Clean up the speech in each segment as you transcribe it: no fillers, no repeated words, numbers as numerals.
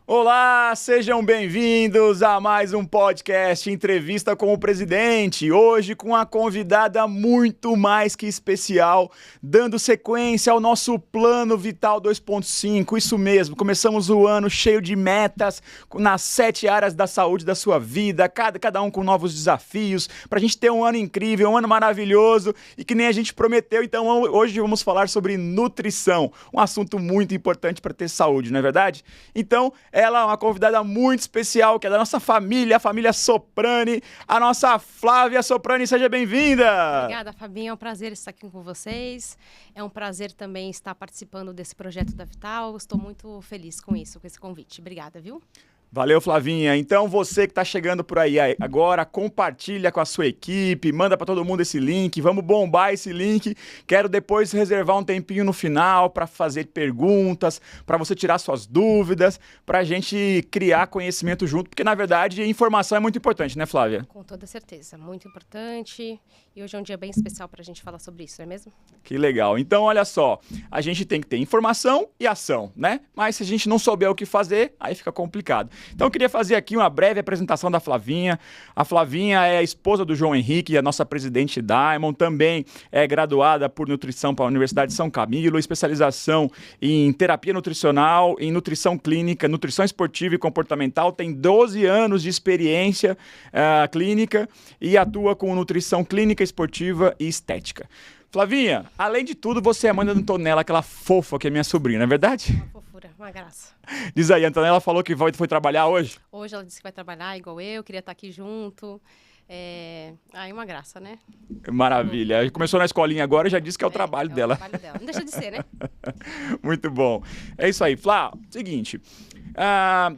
Olá, sejam bem-vindos a mais um podcast Entrevista com o Presidente. Hoje com uma convidada muito mais que especial, dando sequência ao nosso Plano Vital 2.5. Isso mesmo, começamos o ano cheio de metas nas 7 áreas da saúde da sua vida, cada um com novos desafios, para a gente ter um ano incrível, um ano maravilhoso e que nem a gente prometeu. Então hoje vamos falar sobre nutrição, um assunto muito importante para ter saúde, não é verdade? Então, ela é uma convidada muito especial, que é da nossa família, a família Soprani, a nossa Flávia Soprani. Seja bem-vinda! Obrigada, Fabinho. É um prazer estar aqui com vocês. É um prazer também estar participando desse projeto da Vital. Estou muito feliz com isso, com esse convite. Obrigada, viu? Valeu, Flavinha. Então, você que está chegando por aí agora, compartilha com a sua equipe, manda para todo mundo esse link, vamos bombar esse link. Quero depois reservar um tempinho no final para fazer perguntas, para você tirar suas dúvidas, para a gente criar conhecimento junto, porque, na verdade, informação é muito importante, né, Flávia? Com toda certeza, muito importante. E hoje é um dia bem especial para a gente falar sobre isso, não é mesmo? Que legal. Então, olha só, a gente tem que ter informação e ação, né? Mas se a gente não souber o que fazer, aí fica complicado. Então, eu queria fazer aqui uma breve apresentação da Flavinha. A Flavinha é a esposa do João Henrique, a nossa presidente Diamond, também é graduada por nutrição pela Universidade de São Camilo, especialização em terapia nutricional, em nutrição clínica, nutrição esportiva e comportamental, tem 12 anos de experiência clínica e atua com nutrição clínica, esportiva e estética. Flavinha, além de tudo, você é a mãe da Antonella, aquela fofa que é minha sobrinha, não é verdade? Uma fofura, uma graça. Diz aí, a Antonella falou que foi trabalhar hoje? Hoje ela disse que vai trabalhar igual eu, queria estar aqui junto. Uma graça, né? Maravilha. Começou na escolinha agora e já disse que é o trabalho dela. É o trabalho dela. Não deixa de ser, né? Muito bom. É isso aí. Flá, seguinte...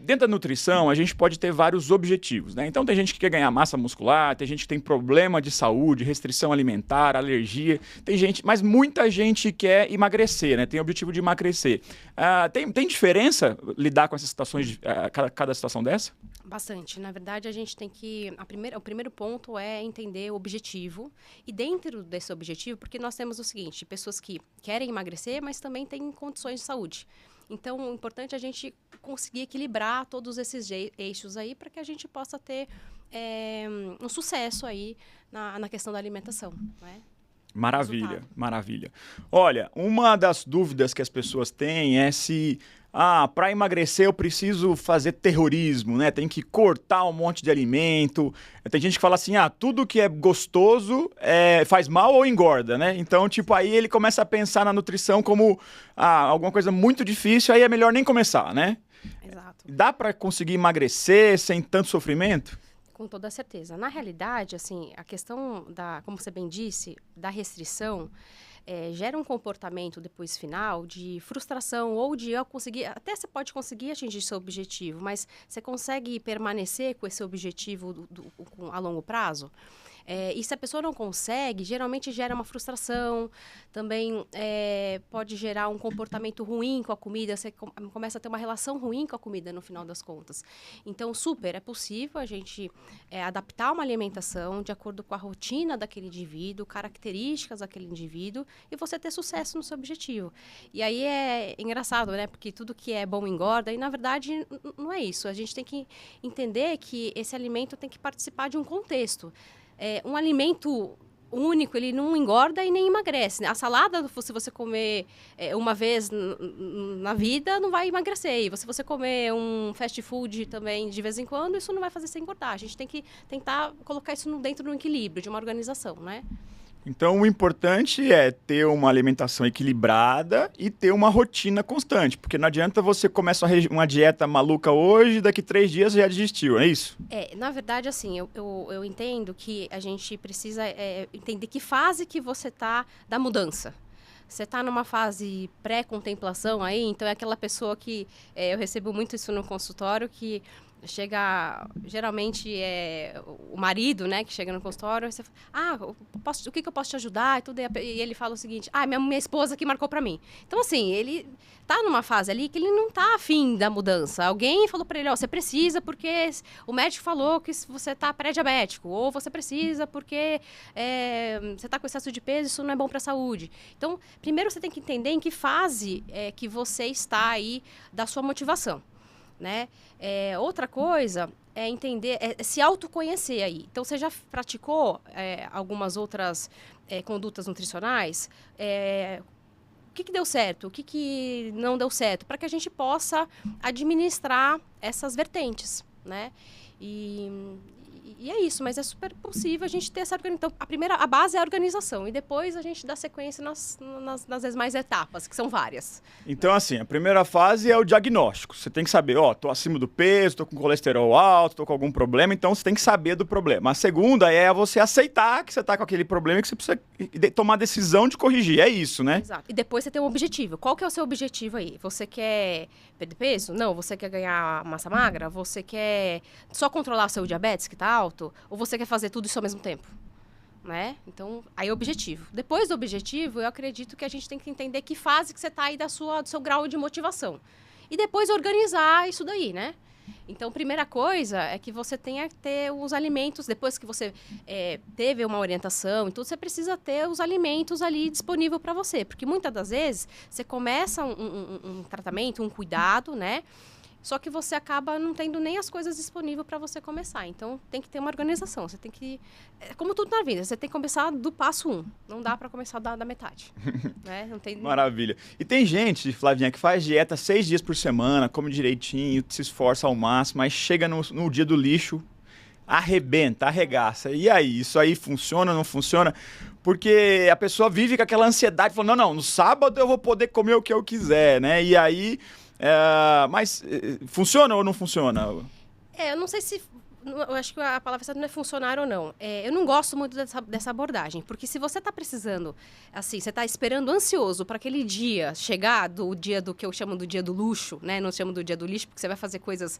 dentro da nutrição, a gente pode ter vários objetivos, né? Então, tem gente que quer ganhar massa muscular, tem gente que tem problema de saúde, restrição alimentar, alergia, tem gente, mas muita gente quer emagrecer, né? Tem o objetivo de emagrecer. Tem diferença lidar com essas situações, cada situação dessa? Bastante. Na verdade, a gente tem que... O primeiro ponto é entender o objetivo. E dentro desse objetivo, porque nós temos o seguinte, pessoas que querem emagrecer, mas também têm condições de saúde. Então, o importante é a gente conseguir equilibrar todos esses eixos aí para que a gente possa ter um sucesso aí na questão da alimentação, né? Maravilha, maravilha. Olha, uma das dúvidas que as pessoas têm é se... para emagrecer eu preciso fazer terrorismo, né? Tem que cortar um monte de alimento. Tem gente que fala assim, tudo que é gostoso faz mal ou engorda, né? Então, aí ele começa a pensar na nutrição como alguma coisa muito difícil, aí é melhor nem começar, né? Exato. Dá para conseguir emagrecer sem tanto sofrimento? Com toda certeza. Na realidade, assim, a questão como você bem disse, da restrição... gera um comportamento depois final de frustração ou de conseguir, até você pode conseguir atingir seu objetivo, mas você consegue permanecer com esse objetivo a longo prazo? E se a pessoa não consegue, geralmente gera uma frustração, também pode gerar um comportamento ruim com a comida, você começa a ter uma relação ruim com a comida no final das contas. Então, é possível a gente adaptar uma alimentação de acordo com a rotina daquele indivíduo, características daquele indivíduo, e você ter sucesso no seu objetivo. E aí é engraçado, né? Porque tudo que é bom engorda, e na verdade não é isso. A gente tem que entender que esse alimento tem que participar de um contexto. Um alimento único, ele não engorda e nem emagrece, né? A salada, se você comer uma vez na vida, não vai emagrecer. E se você comer um fast food também de vez em quando, isso não vai fazer você engordar. A gente tem que tentar colocar isso dentro de um equilíbrio, de uma organização, né? Então, o importante é ter uma alimentação equilibrada e ter uma rotina constante, porque não adianta você começar uma dieta maluca hoje, daqui 3 dias já desistiu, é isso? Na verdade, assim, eu entendo que a gente precisa entender que fase que você está da mudança. Você está numa fase pré-contemplação aí, então é aquela pessoa que... eu recebo muito isso no consultório, que... geralmente o marido, né, que chega no consultório, você fala, o que eu posso te ajudar? E ele fala o seguinte, minha esposa que marcou pra mim. Então, assim, ele tá numa fase ali que ele não tá afim da mudança. Alguém falou pra ele, você precisa porque o médico falou que você tá pré-diabético, ou você precisa porque você tá com excesso de peso, isso não é bom pra saúde. Então, primeiro você tem que entender em que fase que você está aí da sua motivação. né? Outra coisa é entender, se autoconhecer aí. Então, você já praticou algumas outras condutas nutricionais? O que deu certo? O que não deu certo? Para que a gente possa administrar essas vertentes, né? E é isso, mas é super possível a gente ter essa organização. Então, a base é a organização e depois a gente dá sequência nas demais etapas, que são várias. Então, assim, a primeira fase é o diagnóstico. Você tem que saber, tô acima do peso, tô com colesterol alto, tô com algum problema, então você tem que saber do problema. A segunda é você aceitar que você tá com aquele problema e que você precisa tomar a decisão de corrigir. É isso, né? Exato. E depois você tem um objetivo. Qual que é o seu objetivo aí? Você quer perder peso? Não. Você quer ganhar massa magra? Você quer só controlar o seu diabetes, que tá alto? Ou você quer fazer tudo isso ao mesmo tempo? Né? Então, aí é o objetivo. Depois do objetivo, eu acredito que a gente tem que entender que fase que você tá aí do seu grau de motivação. E depois organizar isso daí, né? Então, primeira coisa é que você tenha que ter os alimentos, depois que você teve uma orientação, então você precisa ter os alimentos ali disponível para você. Porque muitas das vezes, você começa um tratamento, um cuidado, né? Só que você acaba não tendo nem as coisas disponíveis para você começar. Então, tem que ter uma organização. Você tem que... como tudo na vida, você tem que começar do passo 1. Não dá para começar da metade. Né? Não tem... Maravilha. E tem gente, Flavinha, que faz dieta 6 dias por semana, come direitinho, se esforça ao máximo, mas chega no dia do lixo, arrebenta, arregaça. E aí, isso aí funciona, não funciona? Porque a pessoa vive com aquela ansiedade, falando, não, no sábado eu vou poder comer o que eu quiser, né? E aí... mas funciona ou não funciona? Eu não sei se... Eu acho que a palavra certa não é funcionar ou não. Eu não gosto muito dessa abordagem, porque se você está precisando, assim, você está esperando ansioso para aquele dia chegar, do dia do que eu chamo do dia do luxo, né? Não chamo do dia do lixo, porque você vai fazer coisas,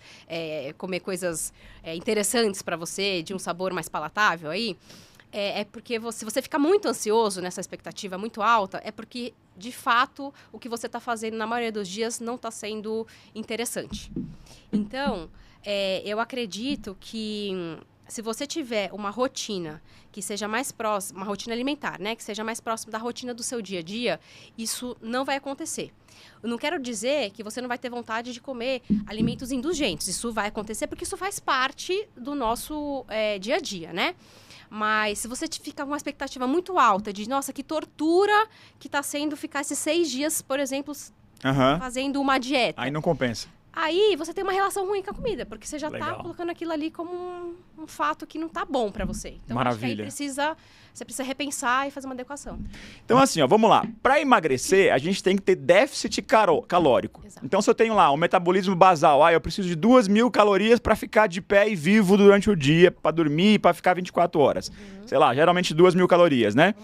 comer coisas interessantes para você, de um sabor mais palatável aí. Porque se você fica muito ansioso nessa expectativa muito alta, é porque, de fato, o que você está fazendo na maioria dos dias não está sendo interessante. Então, eu acredito que se você tiver uma rotina que seja mais próxima, uma rotina alimentar, né, que seja mais próxima da rotina do seu dia a dia, isso não vai acontecer. Eu não quero dizer que você não vai ter vontade de comer alimentos indulgentes. Isso vai acontecer porque isso faz parte do nosso dia a dia, né? Mas se você fica com uma expectativa muito alta de, nossa, que tortura que está sendo ficar esses 6 dias, por exemplo, fazendo uma dieta. Aí não compensa. Aí você tem uma relação ruim com a comida, porque você já Legal. está colocando aquilo ali como um fato que não está bom para você. Então, Maravilha. acho que aí você precisa repensar e fazer uma adequação. Então, assim, vamos lá. Para emagrecer, a gente tem que ter déficit calórico. Exato. Então, se eu tenho lá um metabolismo basal, eu preciso de 2.000 calorias para ficar de pé e vivo durante o dia, para dormir, para ficar 24 horas. Sei lá, geralmente 2.000 calorias, né?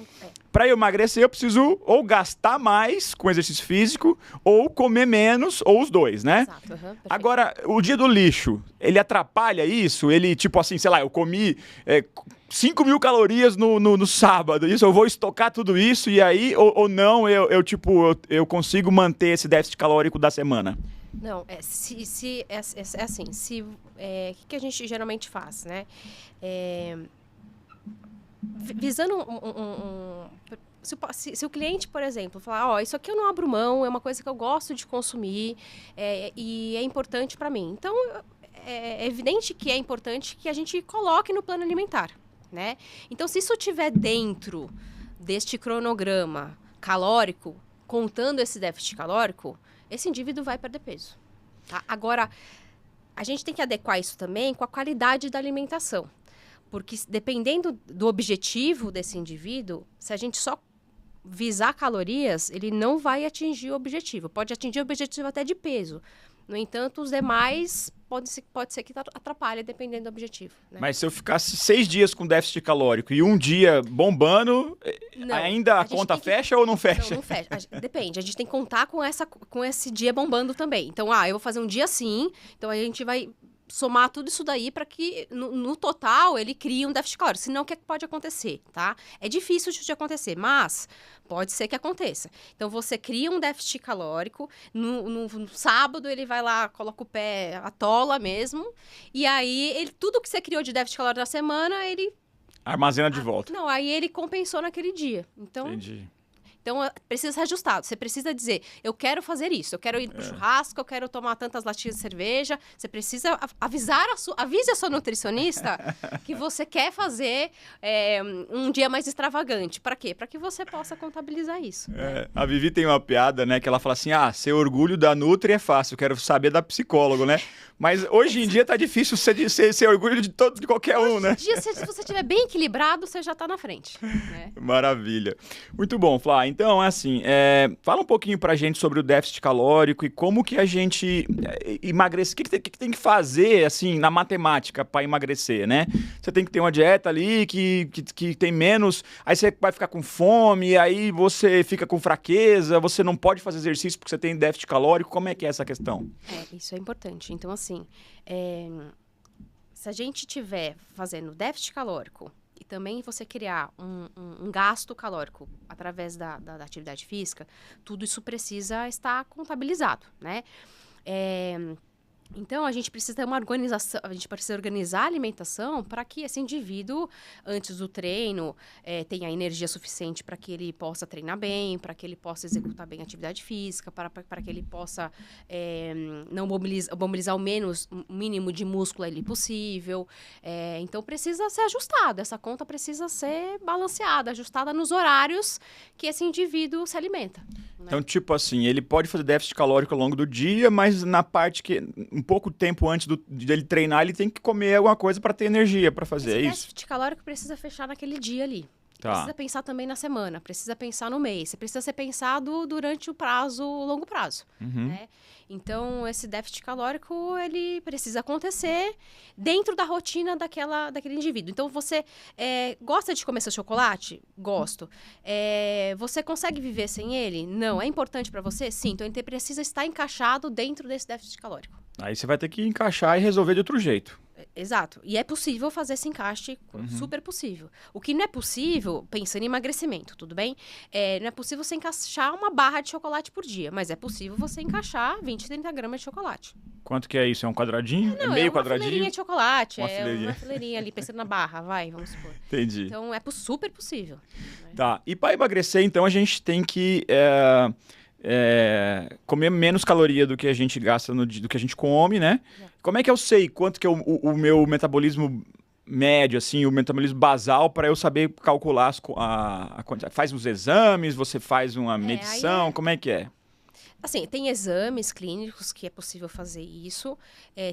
Para eu emagrecer, eu preciso ou gastar mais com exercício físico, ou comer menos, ou os dois, né? Exato. Perfeito. Agora, o dia do lixo, ele atrapalha isso? Ele, tipo assim, sei lá, eu comi 5.000 calorias no sábado, isso, eu vou estocar tudo isso e aí, ou não, eu consigo manter esse déficit calórico da semana? Não, o que a gente geralmente faz, né? Visando se o cliente, por exemplo, falar, isso aqui eu não abro mão, é uma coisa que eu gosto de consumir e é importante para mim. Então, é evidente que é importante que a gente coloque no plano alimentar, né? Então, se isso estiver dentro deste cronograma calórico, contando esse déficit calórico, esse indivíduo vai perder peso. Tá? Agora, a gente tem que adequar isso também com a qualidade da alimentação. Porque dependendo do objetivo desse indivíduo, se a gente só visar calorias, ele não vai atingir o objetivo. Pode atingir o objetivo até de peso. No entanto, os demais pode ser que atrapalhe, dependendo do objetivo. Né? Mas se eu ficasse 6 dias com déficit calórico e um dia bombando, ainda a conta fecha ou não fecha? Não fecha. Depende. A gente tem que contar com esse dia bombando também. Então, eu vou fazer um dia assim, então a gente vai somar tudo isso daí para que, no total, ele crie um déficit calórico. Senão, o que pode acontecer, tá? É difícil de acontecer, mas pode ser que aconteça. Então, você cria um déficit calórico, no sábado ele vai lá, coloca o pé, atola mesmo, e aí, tudo que você criou de déficit calórico na semana, ele... Armazena de volta. Não, aí ele compensou naquele dia. Então, entendi. Então, precisa ser ajustado. Você precisa dizer, eu quero fazer isso, eu quero ir pro churrasco, eu quero tomar tantas latinhas de cerveja. Você precisa avise a sua nutricionista que você quer fazer um dia mais extravagante. Para quê? Para que você possa contabilizar isso. A Vivi tem uma piada, né, que ela fala assim, ser orgulho da Nutri é fácil, eu quero saber da psicólogo, né? Mas hoje em dia tá difícil ser orgulho de qualquer um, né? Hoje em dia, se você estiver bem equilibrado, você já tá na frente. Né? Maravilha. Muito bom, Flá. Então, fala um pouquinho pra gente sobre o déficit calórico e como que a gente emagrece. O que tem que fazer, assim, na matemática para emagrecer, né? Você tem que ter uma dieta ali que tem menos... Aí você vai ficar com fome, aí você fica com fraqueza, você não pode fazer exercício porque você tem déficit calórico. Como é que é essa questão? Isso é importante. Então, assim, se a gente estiver fazendo déficit calórico e também você criar um gasto calórico através da atividade física, tudo isso precisa estar contabilizado, né? Então, a gente precisa ter uma organização, a gente precisa organizar a alimentação para que esse indivíduo, antes do treino, tenha energia suficiente para que ele possa treinar bem, para que ele possa executar bem a atividade física, para que ele possa não mobilizar o mínimo de músculo ali possível. Então, precisa ser ajustado, essa conta precisa ser balanceada, ajustada nos horários que esse indivíduo se alimenta. Né? Então, tipo assim, ele pode fazer déficit calórico ao longo do dia, mas na parte que... um pouco tempo antes de ele treinar, ele tem que comer alguma coisa para ter energia para fazer, Esse isso? déficit calórico precisa fechar naquele dia ali. Tá. Precisa pensar também na semana, precisa pensar no mês, precisa ser pensado durante o longo prazo. Né? Então, esse déficit calórico, ele precisa acontecer dentro da rotina daquele indivíduo. Então, você gosta de comer seu chocolate? Gosto. Você consegue viver sem ele? Não. É importante para você? Sim. Então, ele precisa estar encaixado dentro desse déficit calórico. Aí você vai ter que encaixar e resolver de outro jeito. Exato. E é possível fazer esse encaixe, super possível. O que não é possível, pensando em emagrecimento, tudo bem? Não é possível você encaixar uma barra de chocolate por dia, mas é possível você encaixar 20, 30 gramas de chocolate. Quanto que é isso? É um quadradinho? Não, meio uma quadradinho? fileirinha de chocolate. Uma fileirinha. Uma fileirinha ali, pensando na barra, vamos supor. Entendi. Então, super possível. Né? Tá. E para emagrecer, então, a gente tem que... comer menos caloria do que a gente gasta do que a gente come, né? Como é que eu sei quanto que é o meu metabolismo médio, assim, o metabolismo basal, para eu saber calcular a quantidade? Faz uns exames, você faz uma medição, como é que é? Assim, tem exames clínicos que é possível fazer isso,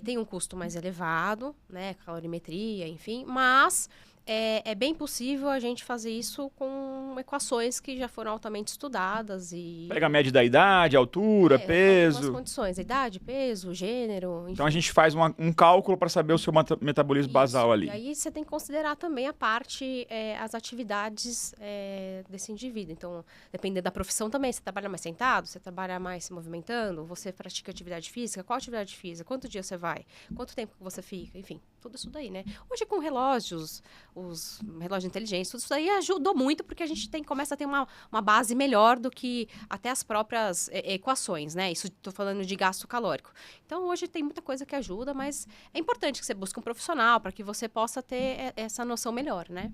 tem um custo mais elevado, né, calorimetria, enfim, mas é bem possível a gente fazer isso com equações que já foram altamente estudadas e... Pega a média da idade, altura, peso... Algumas condições, idade, peso, gênero... Enfim. Então a gente faz um cálculo para saber o seu metabolismo basal ali. E aí você tem que considerar também a parte, as atividades desse indivíduo. Então, dependendo da profissão também, você trabalha mais sentado, você trabalha mais se movimentando, você pratica atividade física, qual atividade física, quanto dia você vai, quanto tempo que você fica, enfim, tudo isso daí, né? Hoje com relógios, os relógios inteligentes, tudo isso daí ajudou muito porque a gente começa a ter uma base melhor do que até as próprias equações, né? Isso estou falando de gasto calórico. Então, hoje tem muita coisa que ajuda, mas é importante que você busque um profissional para que você possa ter essa noção melhor, né?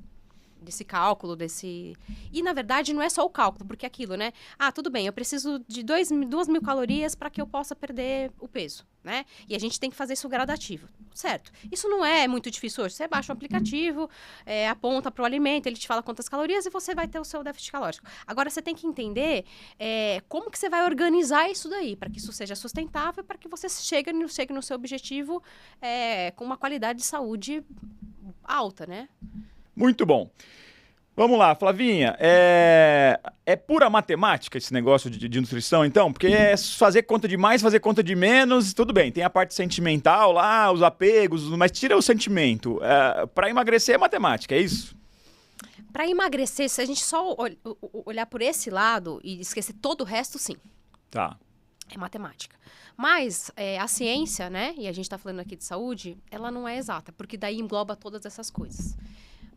Desse cálculo, E, na verdade, não é só o cálculo, porque é aquilo, né? Tudo bem, eu preciso de 2.000 calorias para que eu possa perder o peso, né? E a gente tem que fazer isso gradativo, certo? Isso não é muito difícil hoje. Você baixa um aplicativo, aponta para o alimento, ele te fala quantas calorias e você vai ter o seu déficit calórico. Agora, você tem que entender como que você vai organizar isso daí, para que isso seja sustentável, para que você chegue no seu objetivo com uma qualidade de saúde alta, né? Muito bom. Vamos lá, Flavinha. É pura matemática esse negócio de nutrição, então? Porque é fazer conta de mais, fazer conta de menos, tudo bem. Tem a parte sentimental lá, os apegos, mas tira o sentimento. Para emagrecer é matemática, é isso? Para emagrecer, se a gente só olhar por esse lado e esquecer todo o resto, sim. Tá. É matemática. Mas a ciência, né, e a gente está falando aqui de saúde, ela não é exata, porque daí engloba todas essas coisas.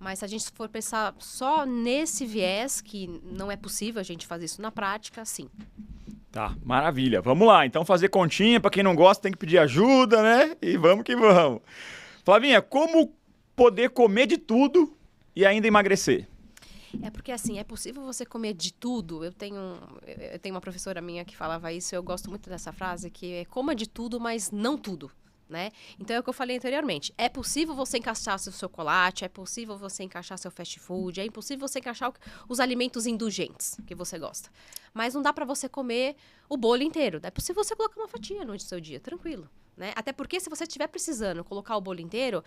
Mas se a gente for pensar só nesse viés, que não é possível a gente fazer isso na prática, sim. Tá, maravilha. Vamos lá, então fazer continha, para quem não gosta tem que pedir ajuda, né? E vamos que vamos. Flavinha, como poder comer de tudo e ainda emagrecer? É porque, assim, é possível você comer de tudo. Eu tenho uma professora minha que falava isso, eu gosto muito dessa frase, que é coma de tudo, mas não tudo. Né? Então, é o que eu falei anteriormente. É possível você encaixar seu chocolate, é possível você encaixar seu fast food, é impossível você encaixar os alimentos indulgentes que você gosta. Mas não dá pra você comer o bolo inteiro. É possível você colocar uma fatia no seu dia, tranquilo. Né? Até porque, se você estiver precisando colocar o bolo inteiro,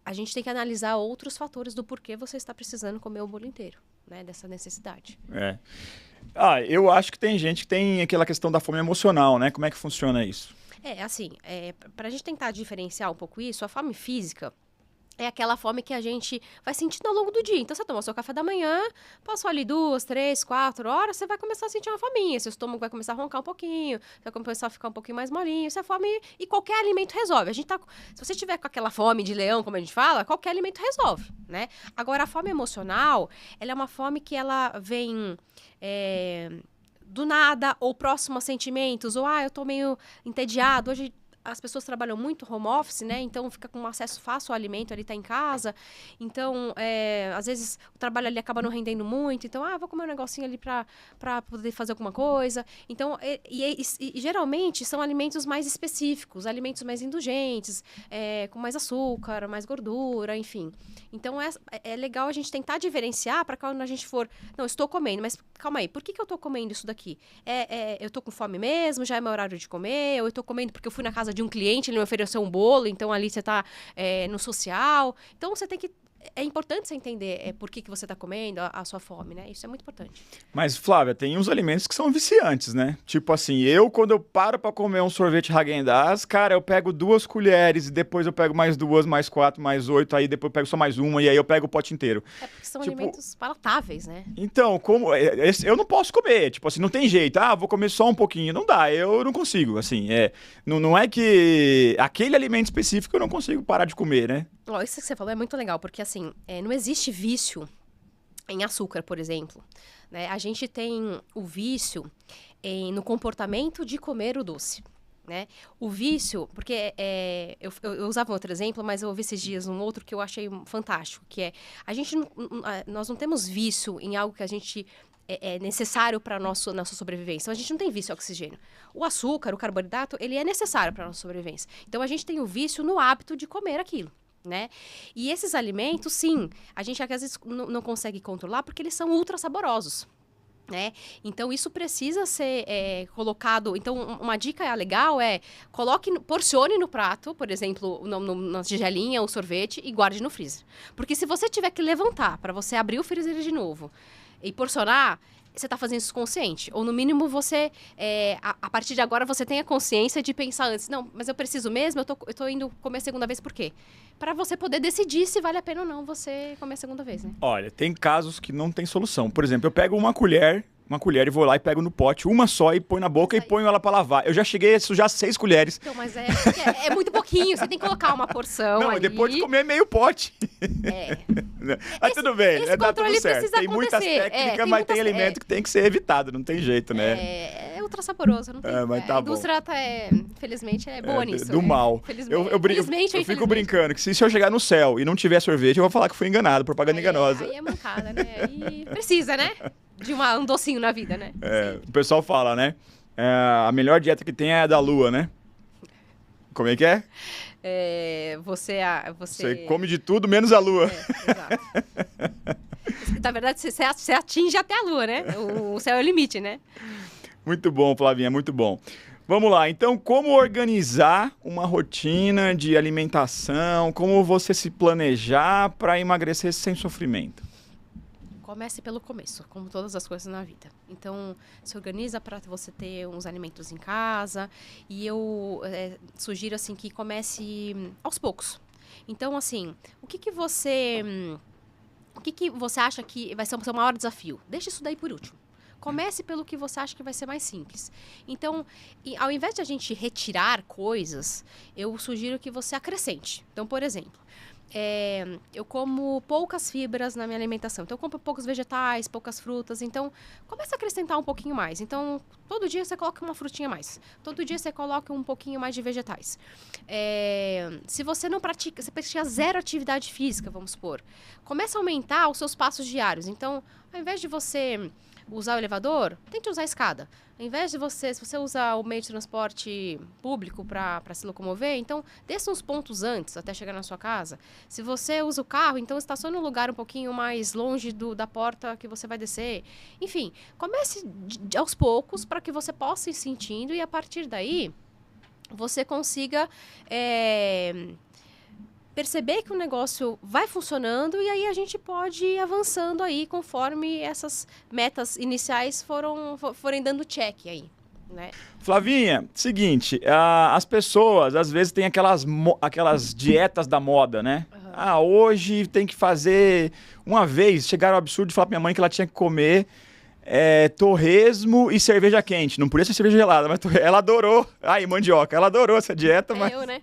a gente tem que analisar outros fatores do porquê você está precisando comer o bolo inteiro, né? Dessa necessidade. Eu acho que tem gente que tem aquela questão da fome emocional, né? Como é que funciona isso? Assim, pra gente tentar diferenciar um pouco isso, a fome física é aquela fome que a gente vai sentindo ao longo do dia. Então, você toma seu café da manhã, passou ali 2, 3, 4 horas, você vai começar a sentir uma fominha. Seu estômago vai começar a roncar um pouquinho, vai começar a ficar um pouquinho mais molinho. Isso é fome e qualquer alimento resolve. Se você tiver com aquela fome de leão, como a gente fala, qualquer alimento resolve, né? Agora, a fome emocional, ela é uma fome que ela vem... do nada, ou próximo a sentimentos, ou eu tô meio entediado. Hoje as pessoas trabalham muito home office, né? Então fica com um acesso fácil ao alimento, ele tá em casa. Então, às vezes o trabalho ali acaba não rendendo muito. Então, vou comer um negocinho ali pra poder fazer alguma coisa. Então, e geralmente são alimentos mais específicos, alimentos mais indulgentes, com mais açúcar, mais gordura, enfim. Então, é legal a gente tentar diferenciar para quando a gente for... Não, eu estou comendo, mas calma aí, por que eu estou comendo isso daqui? Eu estou com fome mesmo, já é meu horário de comer, ou eu estou comendo porque eu fui na casa de um cliente, ele me ofereceu um bolo, então ali você está no social. Então, você tem que... É importante você entender por que você está comendo, a sua fome, né? Isso é muito importante. Mas, Flávia, tem uns alimentos que são viciantes, né? Tipo assim, quando eu paro pra comer um sorvete Häagen-Dazs, cara, eu pego 2 colheres, e depois eu pego mais 2, mais 4, mais 8, aí depois eu pego só mais uma, e aí eu pego o pote inteiro. É porque são alimentos palatáveis, né? Então, eu não posso comer, tipo assim, não tem jeito, vou comer só um pouquinho, não dá, eu não consigo, assim, não é que aquele alimento específico eu não consigo parar de comer, né? Isso que você falou é muito legal, porque assim, não existe vício em açúcar, por exemplo. Né? A gente tem o vício no comportamento de comer o doce. Né? O vício, porque eu usava outro exemplo, mas eu ouvi esses dias um outro que eu achei fantástico, que nós não temos vício em algo que a gente é necessário para nossa sobrevivência. Então, a gente não tem vício ao oxigênio. O açúcar, o carboidrato, ele é necessário para nossa sobrevivência. Então, a gente tem o vício no hábito de comer aquilo. Né? E esses alimentos, sim, a gente às vezes não consegue controlar porque eles são ultra saborosos. Né? Então, isso precisa ser colocado... Então, uma dica legal porcione no prato, por exemplo, na tigelinha ou sorvete, e guarde no freezer. Porque se você tiver que levantar para você abrir o freezer de novo e porcionar, você está fazendo isso consciente. Ou, no mínimo, você, a partir de agora, você tem a consciência de pensar antes. Não, mas eu preciso mesmo, eu tô indo comer a segunda vez, por quê? Para você poder decidir se vale a pena ou não você comer a segunda vez, né? Olha, tem casos que não tem solução. Por exemplo, eu pego uma colher e vou lá e pego no pote, uma só, e põe na boca e ponho ela pra lavar. Eu já cheguei a sujar 6 colheres. Então, mas é muito pouquinho, você tem que colocar uma porção Não, ali. Depois de comer meio pote. Mas tudo bem, dá tudo certo. Tem muitas técnicas, mas tem alimento que tem que ser evitado, não tem jeito, né? É ultra saboroso, não tem. Mas tá a indústria felizmente, é boa nisso. Do mal. Felizmente, eu fico brincando que se eu chegar no céu e não tiver sorvete, eu vou falar que fui enganado, propaganda enganosa. Aí é mancada, né? Aí precisa, né? De um docinho na vida, né? O pessoal fala, né? A melhor dieta que tem é a da lua, né? Como é que é? Você come de tudo menos a lua. Exato. Na verdade, você atinge até a lua, né? O céu é o limite, né? Muito bom, Flavinha, muito bom. Vamos lá, então, como organizar uma rotina de alimentação, como você se planejar para emagrecer sem sofrimento? Comece pelo começo, como todas as coisas na vida. Então, se organiza para você ter uns alimentos em casa. E eu sugiro, assim, que comece aos poucos. Então, assim, o que você acha que vai ser o seu maior desafio? Deixa isso daí por último. Comece pelo que você acha que vai ser mais simples. Então, ao invés de a gente retirar coisas, eu sugiro que você acrescente. Então, por exemplo, eu como poucas fibras na minha alimentação. Então, eu compro poucos vegetais, poucas frutas. Então, começa a acrescentar um pouquinho mais. Então, todo dia você coloca uma frutinha a mais. Todo dia você coloca um pouquinho mais de vegetais. Se você não pratica, você pratica zero atividade física, vamos supor, começa a aumentar os seus passos diários. Então, ao invés de você usar o elevador, tente usar a escada. Ao invés de se você usar o meio de transporte público para se locomover, então desça uns pontos antes até chegar na sua casa. Se você usa o carro, então estacione um lugar um pouquinho mais longe da porta que você vai descer. Enfim, comece aos poucos para que você possa ir sentindo e a partir daí você consiga perceber que o negócio vai funcionando e aí a gente pode ir avançando aí conforme essas metas iniciais forem dando check aí, né? Flavinha, seguinte, as pessoas às vezes têm aquelas dietas da moda, né? Hoje tem que fazer uma vez, chegaram ao absurdo de falar pra minha mãe que ela tinha que comer torresmo e cerveja quente. Não podia ser cerveja gelada, mas ela adorou. Mandioca. Ela adorou essa dieta, mas... eu, né?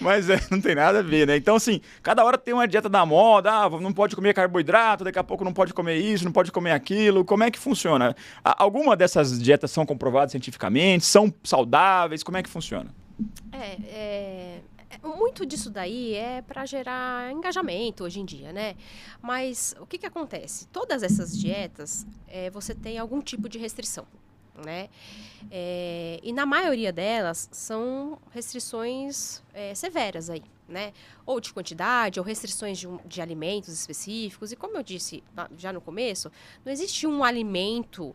Mas não tem nada a ver, né? Então, assim, cada hora tem uma dieta da moda. Não pode comer carboidrato, daqui a pouco não pode comer isso, não pode comer aquilo. Como é que funciona? Alguma dessas dietas são comprovadas cientificamente? São saudáveis? Como é que funciona? Muito disso daí é para gerar engajamento hoje em dia, né? Mas o que acontece? Todas essas dietas, você tem algum tipo de restrição, né? E na maioria delas são restrições severas aí, né? Ou de quantidade, ou restrições de alimentos específicos. E como eu disse já no começo, não existe um alimento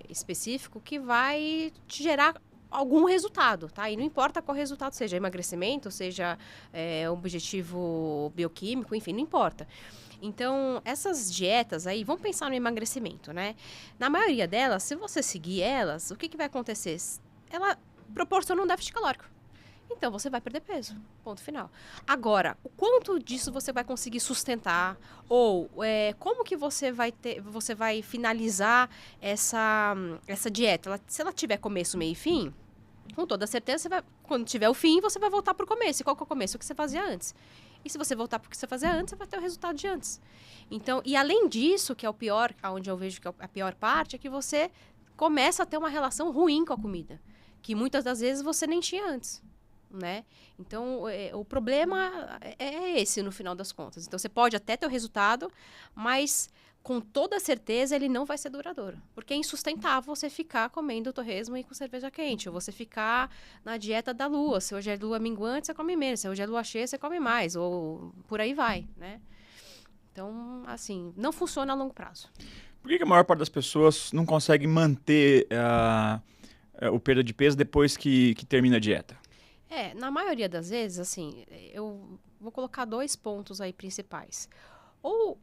específico que vai te gerar algum resultado, tá? E não importa qual resultado seja, emagrecimento, seja um objetivo bioquímico, enfim, não importa. Então, essas dietas aí, vamos pensar no emagrecimento, né? Na maioria delas, se você seguir elas, o que vai acontecer? Ela proporciona um déficit calórico. Então, você vai perder peso. Ponto final. Agora, o quanto disso você vai conseguir sustentar? Ou como que você vai finalizar essa dieta? Se ela tiver começo, meio e fim, com toda certeza, quando tiver o fim, você vai voltar para o começo. E qual que é o começo? O que você fazia antes. E se você voltar para o que você fazia antes, você vai ter o resultado de antes. Então, e além disso, que é o pior, onde eu vejo que é a pior parte, é que você começa a ter uma relação ruim com a comida. Que muitas das vezes você nem tinha antes. Né? Então, o problema é esse no final das contas. Então, você pode até ter o resultado, mas com toda certeza ele não vai ser duradouro. Porque é insustentável você ficar comendo torresmo e com cerveja quente, ou você ficar na dieta da lua. Se hoje é lua minguante, você come menos. Se hoje é lua cheia, você come mais, ou por aí vai, né? Então, assim, não funciona a longo prazo. Por que a maior parte das pessoas não consegue manter o perda de peso depois que termina a dieta? Na maioria das vezes, assim, eu vou colocar 2 pontos aí principais. Ou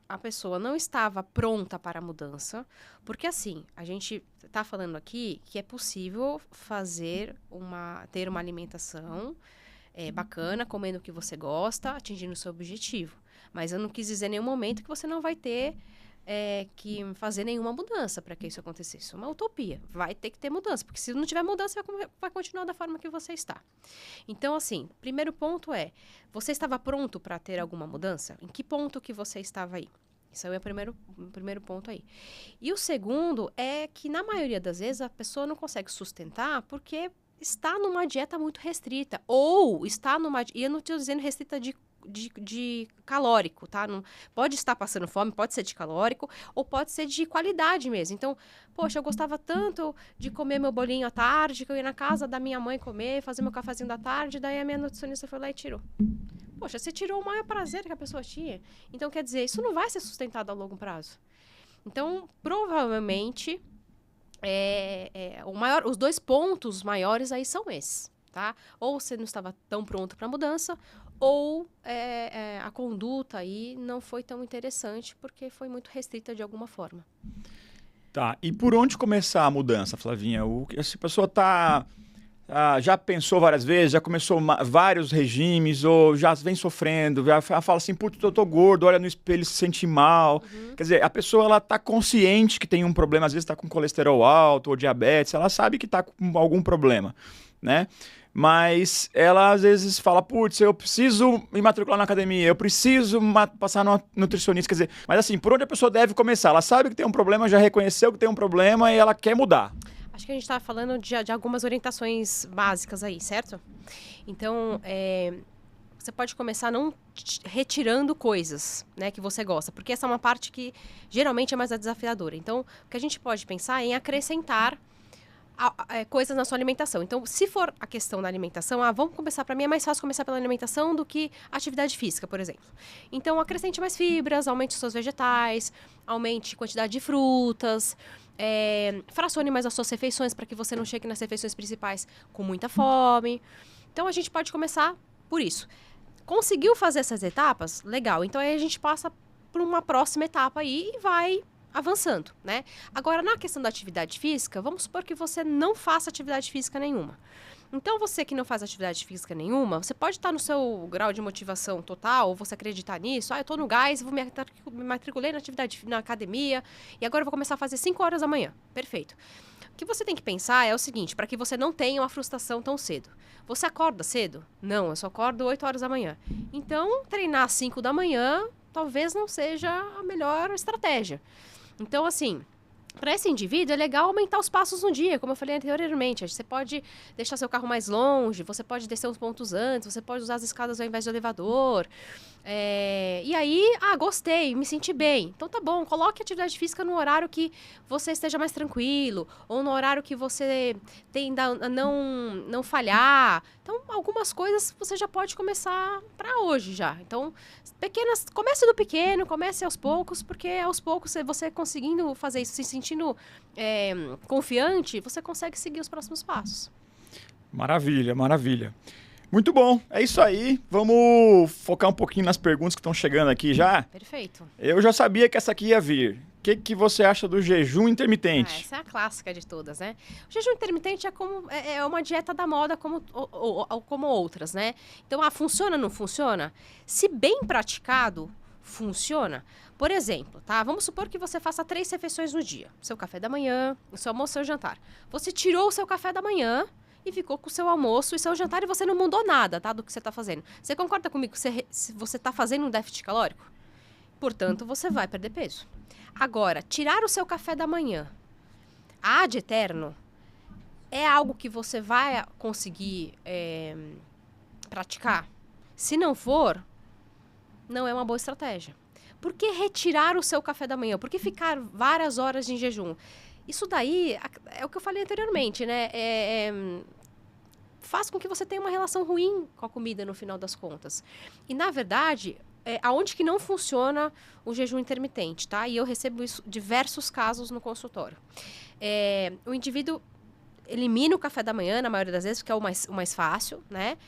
a pessoa não estava pronta para a mudança, porque assim, a gente está falando aqui que é possível ter uma alimentação bacana, comendo o que você gosta, atingindo o seu objetivo. Mas eu não quis dizer em nenhum momento que você não vai ter que fazer nenhuma mudança para que isso acontecesse. É uma utopia. Vai ter que ter mudança, porque se não tiver mudança, vai continuar da forma que você está. Então, assim, primeiro ponto você estava pronto para ter alguma mudança? Em que ponto que você estava aí? Isso aí é o primeiro ponto aí. E o segundo é que, na maioria das vezes, a pessoa não consegue sustentar porque está numa dieta muito restrita. Ou está numa... E eu não estou dizendo restrita de calórico, tá? Não, pode estar passando fome, pode ser de calórico, ou pode ser de qualidade mesmo. Então, poxa, eu gostava tanto de comer meu bolinho à tarde, que eu ia na casa da minha mãe comer, fazer meu cafezinho da tarde, daí a minha nutricionista foi lá e tirou. Poxa, você tirou o maior prazer que a pessoa tinha. Então, quer dizer, isso não vai ser sustentado a longo prazo. Então, provavelmente, os 2 pontos maiores aí são esses, tá? Ou você não estava tão pronto para a mudança, ou a conduta aí não foi tão interessante porque foi muito restrita de alguma forma. Tá, e por onde começar a mudança, Flavinha? Se a pessoa já pensou várias vezes, já começou vários regimes, ou já vem sofrendo, já fala assim, putz, eu tô gordo, olha no espelho e se sente mal. Quer dizer, a pessoa ela tá consciente que tem um problema, às vezes tá com colesterol alto ou diabetes, ela sabe que tá com algum problema, né? mas ela às vezes fala, putz, eu preciso me matricular na academia, eu preciso passar no nutricionista, quer dizer, mas assim, por onde a pessoa deve começar? Ela sabe que tem um problema, já reconheceu que tem um problema e ela quer mudar. Acho que a gente está falando de algumas orientações básicas aí, certo? Então, você pode começar não retirando coisas, né, que você gosta, porque essa é uma parte que geralmente é mais desafiadora. Então, o que a gente pode pensar é em acrescentar coisas na sua alimentação. Então, se for a questão da alimentação, vamos começar, para mim é mais fácil começar pela alimentação do que atividade física, por exemplo. Então, acrescente mais fibras, aumente os seus vegetais, aumente a quantidade de frutas, fracione mais as suas refeições para que você não chegue nas refeições principais com muita fome. Então, a gente pode começar por isso. Conseguiu fazer essas etapas? Legal. Então, aí a gente passa para uma próxima etapa aí e vai avançando, né? Agora, na questão da atividade física, vamos supor que você não faça atividade física nenhuma. Então, você que não faz atividade física nenhuma, você pode estar no seu grau de motivação total, ou você acreditar nisso, eu tô no gás, vou me matriculei na academia, e agora eu vou começar a fazer 5 horas da manhã. Perfeito. O que você tem que pensar é o seguinte, para que você não tenha uma frustração tão cedo. Você acorda cedo? Não, eu só acordo 8 horas da manhã. Então, treinar às 5 da manhã talvez não seja a melhor estratégia. Então, assim, para esse indivíduo é legal aumentar os passos no dia, como eu falei anteriormente. Você pode deixar seu carro mais longe, você pode descer uns pontos antes, você pode usar as escadas ao invés do elevador. E aí, gostei, me senti bem. Então tá bom, coloque a atividade física no horário que você esteja mais tranquilo, ou no horário que você tenda a não falhar. Então, algumas coisas você já pode começar para hoje já. Então, comece do pequeno, comece aos poucos, porque aos poucos você conseguindo fazer isso, se sentindo confiante, você consegue seguir os próximos passos. Maravilha, maravilha. Muito bom, é isso aí. Vamos focar um pouquinho nas perguntas que estão chegando aqui já. Perfeito. Eu já sabia que essa aqui ia vir. O que você acha do jejum intermitente? Essa é a clássica de todas, né? O jejum intermitente é uma dieta da moda como outras, né? Então, funciona ou não funciona? Se bem praticado, funciona. Por exemplo, tá? Vamos supor que você faça 3 refeições no dia. Seu café da manhã, o seu almoço e seu jantar. Você tirou o seu café da manhã e ficou com o seu almoço e seu jantar e você não mudou nada, tá? Do que você está fazendo. Você concorda comigo que se você está fazendo um déficit calórico? Portanto, você vai perder peso. Agora, tirar o seu café da manhã ad eterno é algo que você vai conseguir praticar? Se não for, não é uma boa estratégia. Por que retirar o seu café da manhã? Por que ficar várias horas em jejum? Isso daí é o que eu falei anteriormente, né? Faz com que você tenha uma relação ruim com a comida no final das contas. E, na verdade, aonde que não funciona o jejum intermitente, tá? E eu recebo diversos casos no consultório. O indivíduo elimina o café da manhã, na maioria das vezes, porque é o mais fácil, né?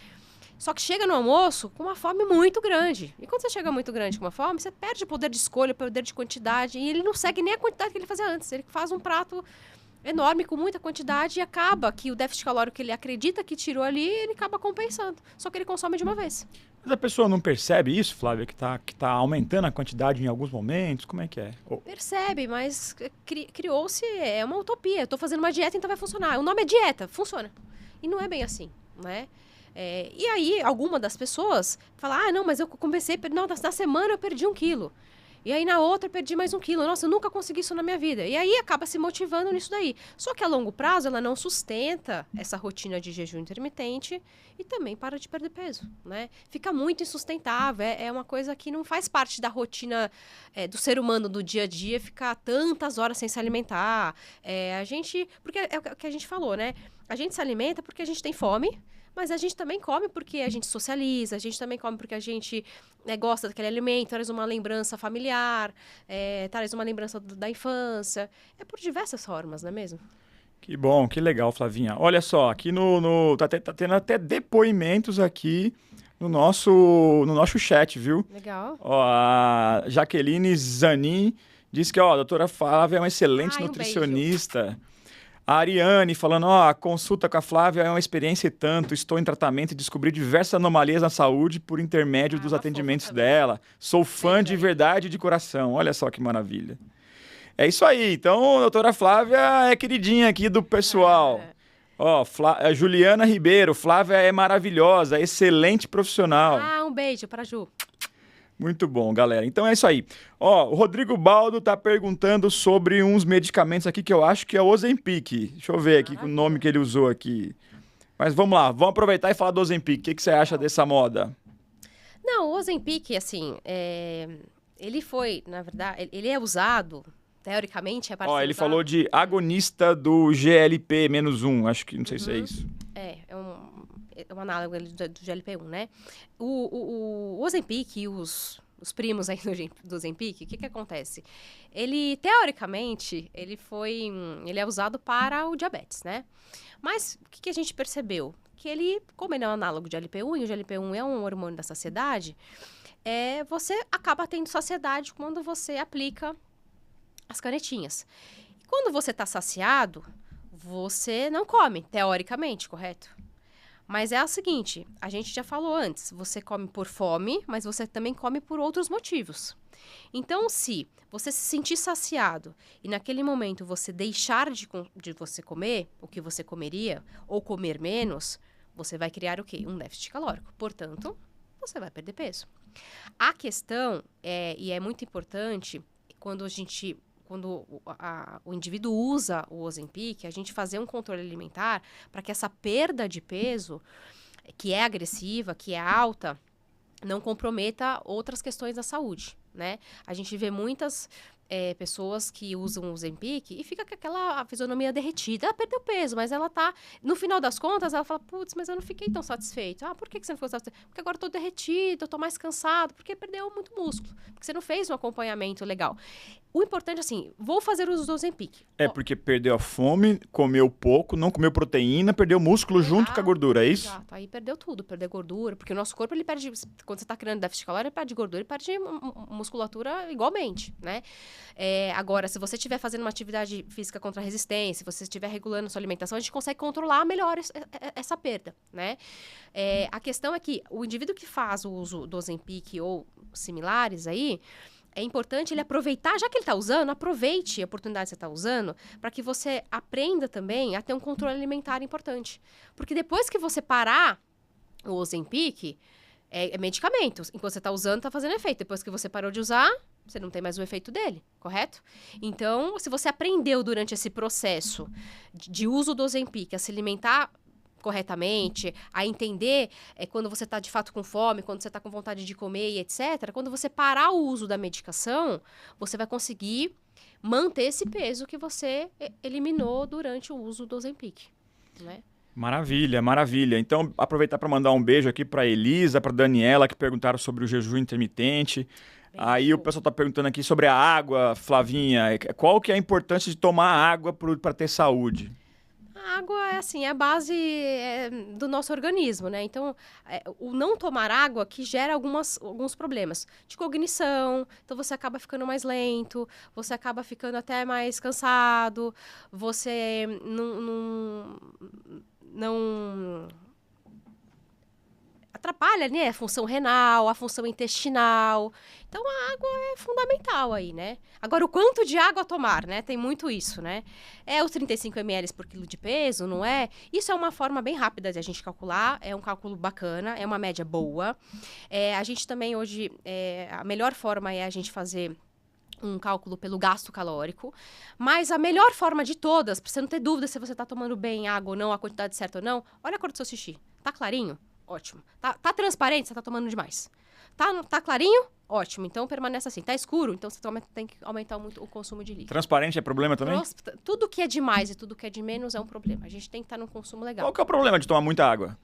Só que chega no almoço com uma fome muito grande. E quando você chega muito grande com uma fome, você perde o poder de escolha, o poder de quantidade. E ele não segue nem a quantidade que ele fazia antes. Ele faz um prato enorme com muita quantidade e acaba que o déficit calórico que ele acredita que tirou ali, ele acaba compensando. Só que ele consome de uma vez. Mas a pessoa não percebe isso, Flávia, que tá aumentando a quantidade em alguns momentos? Como é que é? Percebe, mas criou-se, é uma utopia. Eu tô fazendo uma dieta, então vai funcionar. O nome é dieta, funciona. E não é bem assim, né? E aí, alguma das pessoas fala, não, mas eu comecei, na semana eu perdi 1 quilo. E aí, na outra, eu perdi mais 1 quilo. Nossa, eu nunca consegui isso na minha vida. E aí, acaba se motivando nisso daí. Só que, a longo prazo, ela não sustenta essa rotina de jejum intermitente e também para de perder peso, né? Fica muito insustentável. É uma coisa que não faz parte da rotina do ser humano do dia a dia, ficar tantas horas sem se alimentar. Porque é o que a gente falou, né? A gente se alimenta porque a gente tem fome, mas a gente também come porque a gente socializa, a gente também come porque a gente gosta daquele alimento, traz uma lembrança familiar, traz uma lembrança da infância. É por diversas formas, não é mesmo? Que bom, que legal, Flavinha. Olha só, aqui tá tendo até depoimentos aqui no nosso chat, viu? Legal. Ó, a Jaqueline Zanin disse que a doutora Flávia é uma excelente nutricionista. Beijo. A Ariane falando, a consulta com a Flávia é uma experiência e tanto, estou em tratamento e descobri diversas anomalias na saúde por intermédio dos atendimentos dela. Sou fã de verdade e de coração. Olha só que maravilha. É isso aí. Então, a doutora Flávia é queridinha aqui do pessoal. Ó, a Juliana Ribeiro, Flávia é maravilhosa, excelente profissional. Ah, um beijo pra Ju. Muito bom, galera. Então é isso aí. Ó, o Rodrigo Baldo tá perguntando sobre uns medicamentos aqui que eu acho que é o Ozempic. Deixa eu ver aqui o nome que ele usou aqui. Mas vamos lá, vamos aproveitar e falar do Ozempic. O que você acha dessa moda? Não, o Ozempic, assim, ele foi, na verdade, ele é usado, teoricamente, Ó, ele falou de agonista do GLP-1, acho que, não sei se é isso. É um análogo do GLP-1, né? O Ozempic e os primos aí do Ozempic, o que acontece? Ele, teoricamente, ele é usado para o diabetes, né? Mas o que a gente percebeu? Que ele, como ele é um análogo de GLP-1, e o GLP-1 é um hormônio da saciedade, você acaba tendo saciedade quando você aplica as canetinhas. E quando você está saciado, você não come, teoricamente, correto? Mas é o seguinte, a gente já falou antes, você come por fome, mas você também come por outros motivos. Então, se você se sentir saciado e naquele momento você deixar de você comer o que você comeria, ou comer menos, você vai criar o quê? Um déficit calórico. Portanto, você vai perder peso. A questão e é muito importante, quando o indivíduo usa o Ozempic, a gente fazer um controle alimentar para que essa perda de peso, que é agressiva, que é alta, não comprometa outras questões da saúde, né? A gente vê muitas pessoas que usam o Ozempic e fica com aquela fisionomia derretida. Ela perdeu peso, mas ela tá... No final das contas, ela fala, putz, mas eu não fiquei tão satisfeito. Ah, por que você não ficou satisfeito? Porque agora eu tô derretido, eu tô mais cansado, porque perdeu muito músculo. Porque você não fez um acompanhamento legal. O importante, assim, vou fazer uso do Ozempic. Porque perdeu a fome, comeu pouco, não comeu proteína, perdeu músculo junto com a gordura, é isso? Exato, aí perdeu tudo, perdeu gordura, porque o nosso corpo, ele perde, quando você tá criando déficit calórico, ele perde gordura e perde musculatura igualmente, né? Agora, se você estiver fazendo uma atividade física contra a resistência, se você estiver regulando a sua alimentação, a gente consegue controlar melhor essa perda, né? A questão é que o indivíduo que faz o uso do Ozempic ou similares aí, é importante ele aproveitar, já que ele está usando, aproveite a oportunidade que você está usando, para que você aprenda também a ter um controle alimentar importante. Porque depois que você parar o Ozempic, é medicamento. Enquanto você está usando, está fazendo efeito. Depois que você parou de usar, você não tem mais o efeito dele, correto? Então, se você aprendeu durante esse processo de uso do Ozempic a se alimentar corretamente, a entender quando você está de fato com fome, quando você está com vontade de comer e etc. Quando você parar o uso da medicação, você vai conseguir manter esse peso que você eliminou durante o uso do Ozempic, né? Maravilha, maravilha. Então, aproveitar para mandar um beijo aqui para Elisa, para Daniela, que perguntaram sobre o jejum intermitente. Aí o pessoal está perguntando aqui sobre a água, Flavinha. Qual que é a importância de tomar água para ter saúde? A água é assim, é a base do nosso organismo, né? Então, o não tomar água que gera alguns problemas de cognição, então você acaba ficando mais lento, você acaba ficando até mais cansado, você não atrapalha, né, a função renal, a função intestinal. Então, a água é fundamental aí, né? Agora, o quanto de água tomar, né? Tem muito isso, né? É os 35 ml por quilo de peso, não é? Isso é uma forma bem rápida de a gente calcular, é um cálculo bacana, é uma média boa. A gente também hoje, a melhor forma é a gente fazer um cálculo pelo gasto calórico, mas a melhor forma de todas, para você não ter dúvida se você está tomando bem água ou não, a quantidade certa ou não, olha a cor do seu xixi. Tá clarinho? Ótimo. Tá transparente? Você tá tomando demais. Tá clarinho? Ótimo. Então, permanece assim. Tá escuro? Então, você tem que aumentar muito o consumo de líquido. Transparente é problema também? Tudo que é demais e tudo que é de menos é um problema. A gente tem que estar num consumo legal. Qual que é o problema de tomar muita água?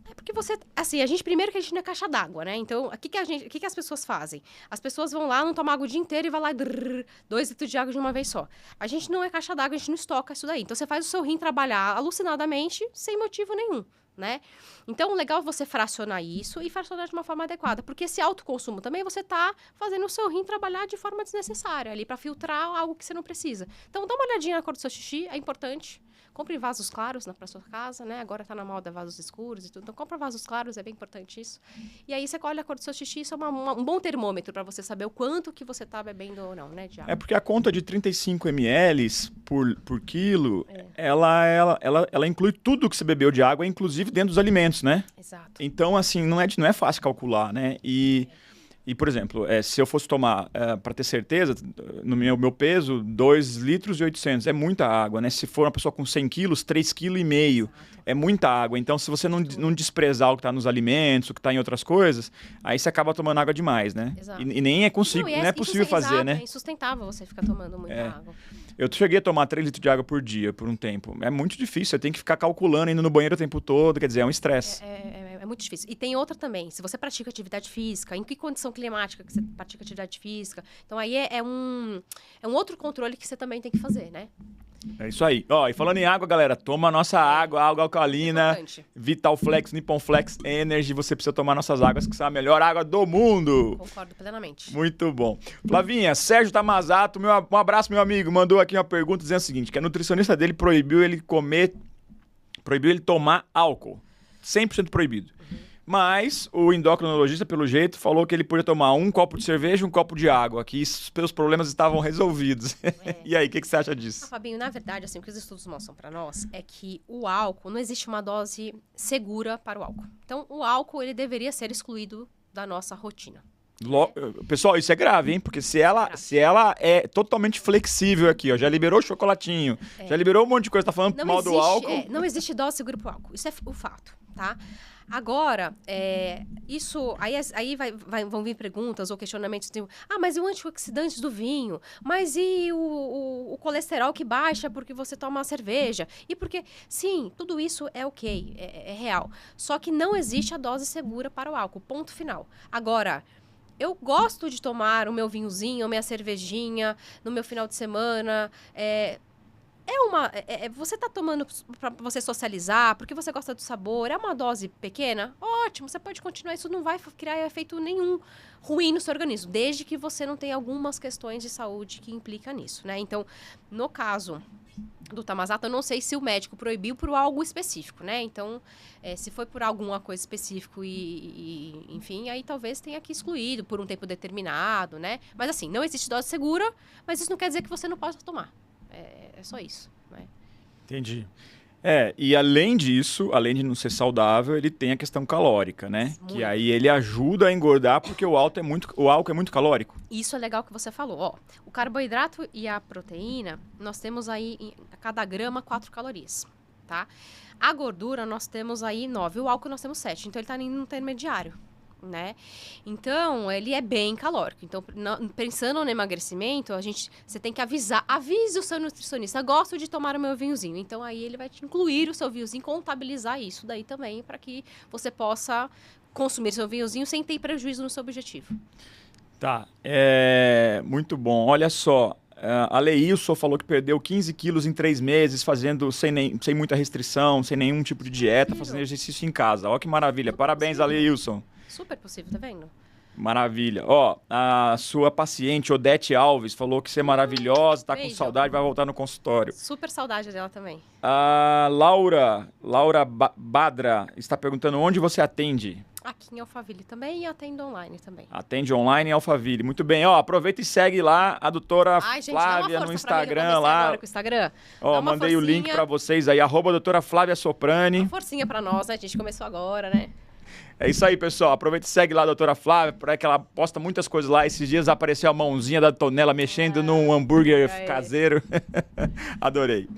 É porque você... Assim, a gente primeiro não é caixa d'água, né? Então, o que as pessoas fazem? As pessoas vão lá, não tomam água o dia inteiro e vai lá e 2 litros de água de uma vez só. A gente não é caixa d'água, a gente não estoca isso daí. Então, você faz o seu rim trabalhar alucinadamente sem motivo nenhum, né? Então, o legal é você fracionar isso e fracionar de uma forma adequada, porque esse autoconsumo também você tá fazendo o seu rim trabalhar de forma desnecessária ali para filtrar algo que você não precisa. Então, dá uma olhadinha na cor do seu xixi, é importante. Compre vasos claros para sua casa, né? Agora tá na moda vasos escuros e tudo. Então, compra vasos claros, é bem importante isso. E aí, você olha a cor do seu xixi, isso é um bom termômetro para você saber o quanto que você tá bebendo ou não, né, de água. É porque a conta de 35 ml por quilo, ela inclui tudo que você bebeu de água, inclusive dentro dos alimentos, né? Exato. Então, assim, não é fácil calcular, né? E, por exemplo, se eu fosse tomar, para ter certeza, no meu peso, 2 litros e 800, é muita água, né? Se for uma pessoa com 100 quilos, 3,5 kg, é muita água. Então, se você não desprezar o que está nos alimentos, o que está em outras coisas, aí você acaba tomando água demais, né? Exato. E nem é possível fazer, né? É insustentável você ficar tomando muita água. Eu cheguei a tomar 3 litros de água por dia, por um tempo. É muito difícil, você tem que ficar calculando, indo no banheiro o tempo todo, quer dizer, é um estresse. É muito difícil. E tem outra também, se você pratica atividade física, em que condição climática que você pratica atividade física, então aí é um outro controle que você também tem que fazer, né? É isso aí. Ó, e falando em água, galera, toma a nossa água alcalina, Vital Flex, Nippon Flex Energy, você precisa tomar nossas águas, que são a melhor água do mundo. Concordo plenamente. Muito bom. Flavinha, Sérgio Tamazato, um abraço, meu amigo, mandou aqui uma pergunta dizendo o seguinte, que a nutricionista dele proibiu ele tomar álcool. 100% proibido. Mas o endocrinologista, pelo jeito, falou que ele podia tomar um copo de cerveja e um copo de água, que os problemas estavam resolvidos. E aí, o que você acha disso? Fabinho, na verdade, assim, o que os estudos mostram para nós é que o álcool, não existe uma dose segura para o álcool. Então, o álcool, ele deveria ser excluído da nossa rotina. Pessoal, isso é grave, hein? Porque se ela é totalmente flexível aqui, ó, já liberou o chocolatinho, já liberou um monte de coisa, tá falando mal do álcool. Não existe dose segura para o álcool. Isso é o fato, tá? Agora, isso... Aí vão vir perguntas ou questionamentos de... mas e o antioxidante do vinho? Mas e o colesterol que baixa porque você toma uma cerveja? E porque... Sim, tudo isso é ok, é real. Só que não existe a dose segura para o álcool, ponto final. Agora... Eu gosto de tomar o meu vinhozinho, a minha cervejinha no meu final de semana. Você tá tomando para você socializar, porque você gosta do sabor, é uma dose pequena? Ótimo, você pode continuar, isso não vai criar efeito nenhum ruim no seu organismo, desde que você não tenha algumas questões de saúde que implica nisso, né? Então, no caso do Tamazato, eu não sei se o médico proibiu por algo específico, né? Então, se foi por alguma coisa específica enfim, aí talvez tenha que excluído por um tempo determinado, né? Mas assim, não existe dose segura, mas isso não quer dizer que você não possa tomar. É só isso, né? Entendi. E além disso, além de não ser saudável, ele tem a questão calórica, né? Muito. Que aí ele ajuda a engordar porque o álcool é muito calórico. Isso é legal que você falou. Ó, o carboidrato e a proteína, nós temos aí, a cada grama, 4 calorias, tá? A gordura, nós temos aí 9. O álcool, nós temos 7. Então, ele tá no intermediário, né? Então, ele é bem calórico. Então, pensando no emagrecimento, você tem que avise o seu nutricionista, gosto de tomar o meu vinhozinho. Então, aí ele vai te incluir o seu vinhozinho, contabilizar isso daí também, para que você possa consumir seu vinhozinho sem ter prejuízo no seu objetivo. Tá, muito bom. Olha só, a Leilson falou que perdeu 15 quilos em 3 meses, fazendo sem muita restrição, sem nenhum tipo de dieta, fazendo exercício em casa. Ó que maravilha. Parabéns, Leilson. Super possível, tá vendo? Maravilha. Ó, a sua paciente, Odete Alves, falou que você é maravilhosa, tá com saudade, vai voltar no consultório. Super saudade dela também. A Laura Badra está perguntando onde você atende. Aqui em Alphaville também e atendo online também. Atende online em Alphaville. Muito bem. Ó, aproveita e segue lá a doutora Flávia no Instagram lá. Agora com o Instagram. Ó, mandei o link para vocês aí, @doutora Flávia Soprani. Uma forcinha para nós, né? A gente começou agora, né? É isso aí, pessoal. Aproveita e segue lá a doutora Flávia, porque ela posta muitas coisas lá. Esses dias apareceu a mãozinha da Tonela mexendo num hambúrguer caseiro. Adorei.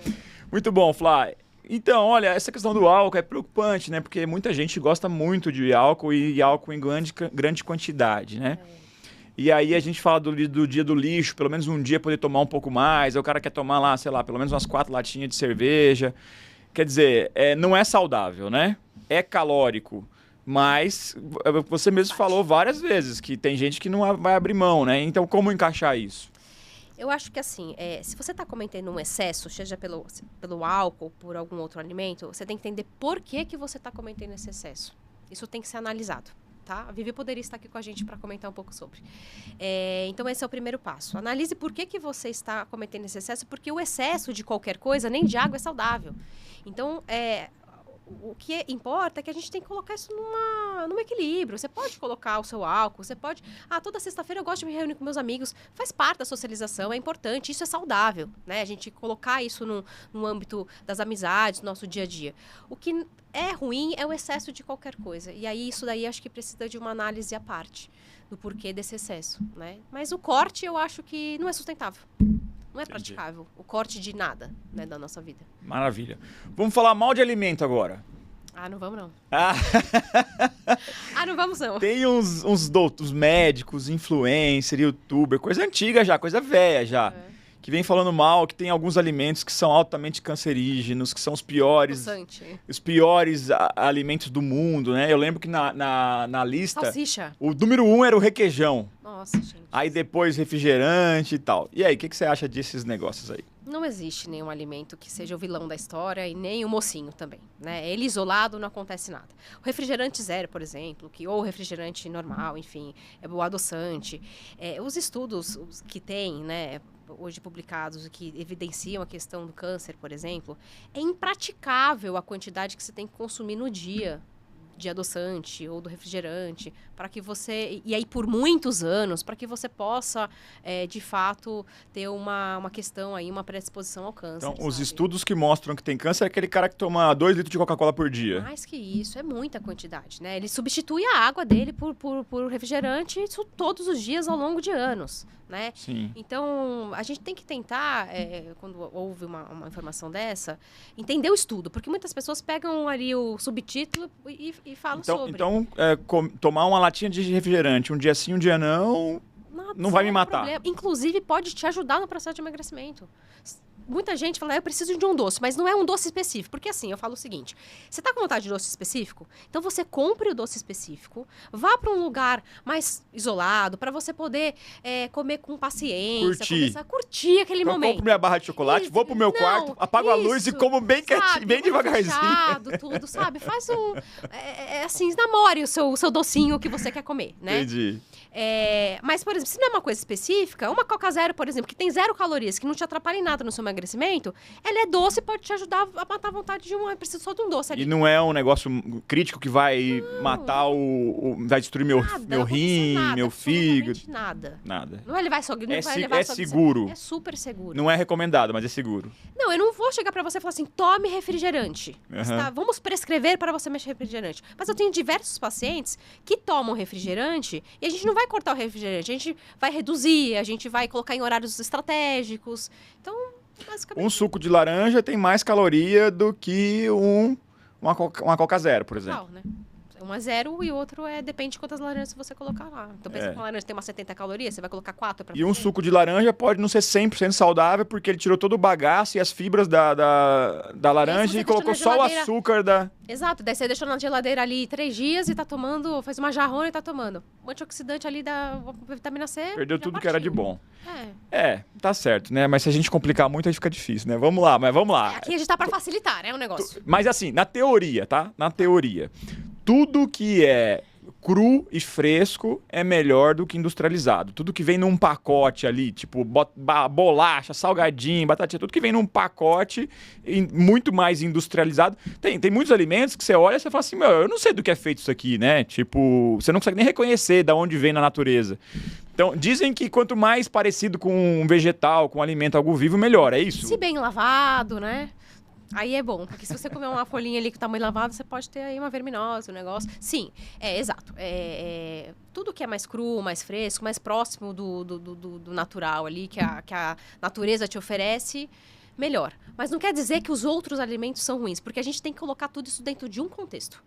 Muito bom, Flávia. Então, olha, essa questão do álcool é preocupante, né? Porque muita gente gosta muito de álcool e álcool em grande quantidade, né? E aí a gente fala do dia do lixo, pelo menos um dia poder tomar um pouco mais. Aí o cara quer tomar lá, sei lá, pelo menos umas 4 latinhas de cerveja. Quer dizer, não é saudável, né? É calórico. Mas você mesmo falou várias vezes que tem gente que não vai abrir mão, né? Então, como encaixar isso? Eu acho que assim, se você está cometendo um excesso, seja pelo álcool, por algum outro alimento, você tem que entender por que você está cometendo esse excesso. Isso tem que ser analisado, tá? A Vivi poderia estar aqui com a gente para comentar um pouco sobre. Então, esse é o primeiro passo. Analise por que você está cometendo esse excesso, porque o excesso de qualquer coisa, nem de água, é saudável. Então, o que importa é que a gente tem que colocar isso num equilíbrio. Você pode colocar o seu álcool, você pode... toda sexta-feira eu gosto de me reunir com meus amigos. Faz parte da socialização, é importante, isso é saudável, né? A gente colocar isso no âmbito das amizades, do nosso dia a dia. O que é ruim é o excesso de qualquer coisa. E aí, isso daí, acho que precisa de uma análise à parte do porquê desse excesso, né? Mas o corte, eu acho que não é sustentável. Não é praticável o corte de nada, né, da nossa vida. Maravilha. Vamos falar mal de alimento agora. Não vamos não. Ah, não vamos não. tem uns doutos, médicos, influencer, youtuber, coisa antiga já, coisa velha já. Que vem falando mal, que tem alguns alimentos que são altamente cancerígenos, que são os piores alimentos do mundo, né? Eu lembro que na lista, salsicha. O número 1 era o requeijão. Nossa, gente. Aí depois refrigerante e tal. E aí, o que você acha desses negócios aí? Não existe nenhum alimento que seja o vilão da história e nem o mocinho também, né? Ele isolado não acontece nada. O refrigerante zero, por exemplo, ou o refrigerante normal, enfim, o adoçante. Os estudos que tem, né, hoje publicados, que evidenciam a questão do câncer, por exemplo, é impraticável a quantidade que você tem que consumir no dia de adoçante ou do refrigerante, para que você, e aí por muitos anos, para que você possa, de fato, ter uma questão aí, uma predisposição ao câncer. Então, os estudos que mostram que tem câncer é aquele cara que toma 2 litros de Coca-Cola por dia. Mais que isso, é muita quantidade, né? Ele substitui a água dele por refrigerante, isso todos os dias ao longo de anos, né? Sim. Então, a gente tem que tentar, quando houve uma informação dessa, entender o estudo, porque muitas pessoas pegam ali o subtítulo e falam sobre. Então, tomar uma latinha de refrigerante um dia sim, um dia não vai me matar. Problema. Inclusive, pode te ajudar no processo de emagrecimento. Muita gente fala, eu preciso de um doce, mas não é um doce específico. Porque assim, eu falo o seguinte, você tá com vontade de doce específico? Então você compre o doce específico, vá para um lugar mais isolado, para você poder comer com paciência, começar a curtir aquele momento. Eu compro minha barra de chocolate, vou pro meu quarto, apago a luz e como bem quietinho, bem devagarzinho. Fechado, tudo, sabe? Faz assim, namore o seu docinho que você quer comer, né? Entendi. Mas, por exemplo, se não é uma coisa específica, uma Coca Zero, por exemplo, que tem 0 calorias, que não te atrapalha em nada no seu emagrecimento, ela é doce e pode te ajudar a matar a vontade de preciso só de um doce ali. E não é um negócio crítico que vai matar vai destruir meu rim, meu fígado. Nada. Nada. Não ele vai só... É seguro. É super seguro. Não é recomendado, mas é seguro. Não, eu não vou chegar pra você e falar assim, tome refrigerante. Vamos prescrever para você mexer refrigerante. Mas eu tenho diversos pacientes que tomam refrigerante e a gente não vai cortar o refrigerante, a gente vai reduzir, a gente vai colocar em horários estratégicos. Então, basicamente... Um suco de laranja tem mais caloria do que uma Coca Zero, por exemplo. Né? Um é 0 e o outro depende de quantas laranjas você colocar lá. Então, pensa que uma laranja tem umas 70 calorias, você vai colocar 4 para. E um suco de laranja pode não ser 100% saudável, porque ele tirou todo o bagaço e as fibras da laranja e colocou só o açúcar da... Exato, daí você deixou na geladeira ali 3 dias e tá tomando, faz uma jarrona e tá tomando. O antioxidante ali da vitamina C. Perdeu tudo que era de bom. Tá certo, né? Mas se a gente complicar muito, aí fica difícil, né? Vamos lá. Aqui a gente tá pra facilitar, né, o negócio. Mas assim, na teoria, tá? Na teoria. Tudo que é cru e fresco é melhor do que industrializado. Tudo que vem num pacote ali, tipo bolacha, salgadinho, batatinha, tudo que vem num pacote muito mais industrializado. Tem muitos alimentos que você olha e você fala assim, eu não sei do que é feito isso aqui, né? Tipo, você não consegue nem reconhecer de onde vem na natureza. Então, dizem que quanto mais parecido com um vegetal, com um alimento, algo vivo, melhor, é isso? Se bem lavado, né? Aí é bom, porque se você comer uma folhinha ali com tamanho lavado, você pode ter aí uma verminose, um negócio. Sim, exato. Tudo que é mais cru, mais fresco, mais próximo do natural ali, que a natureza te oferece, melhor. Mas não quer dizer que os outros alimentos são ruins, porque a gente tem que colocar tudo isso dentro de um contexto.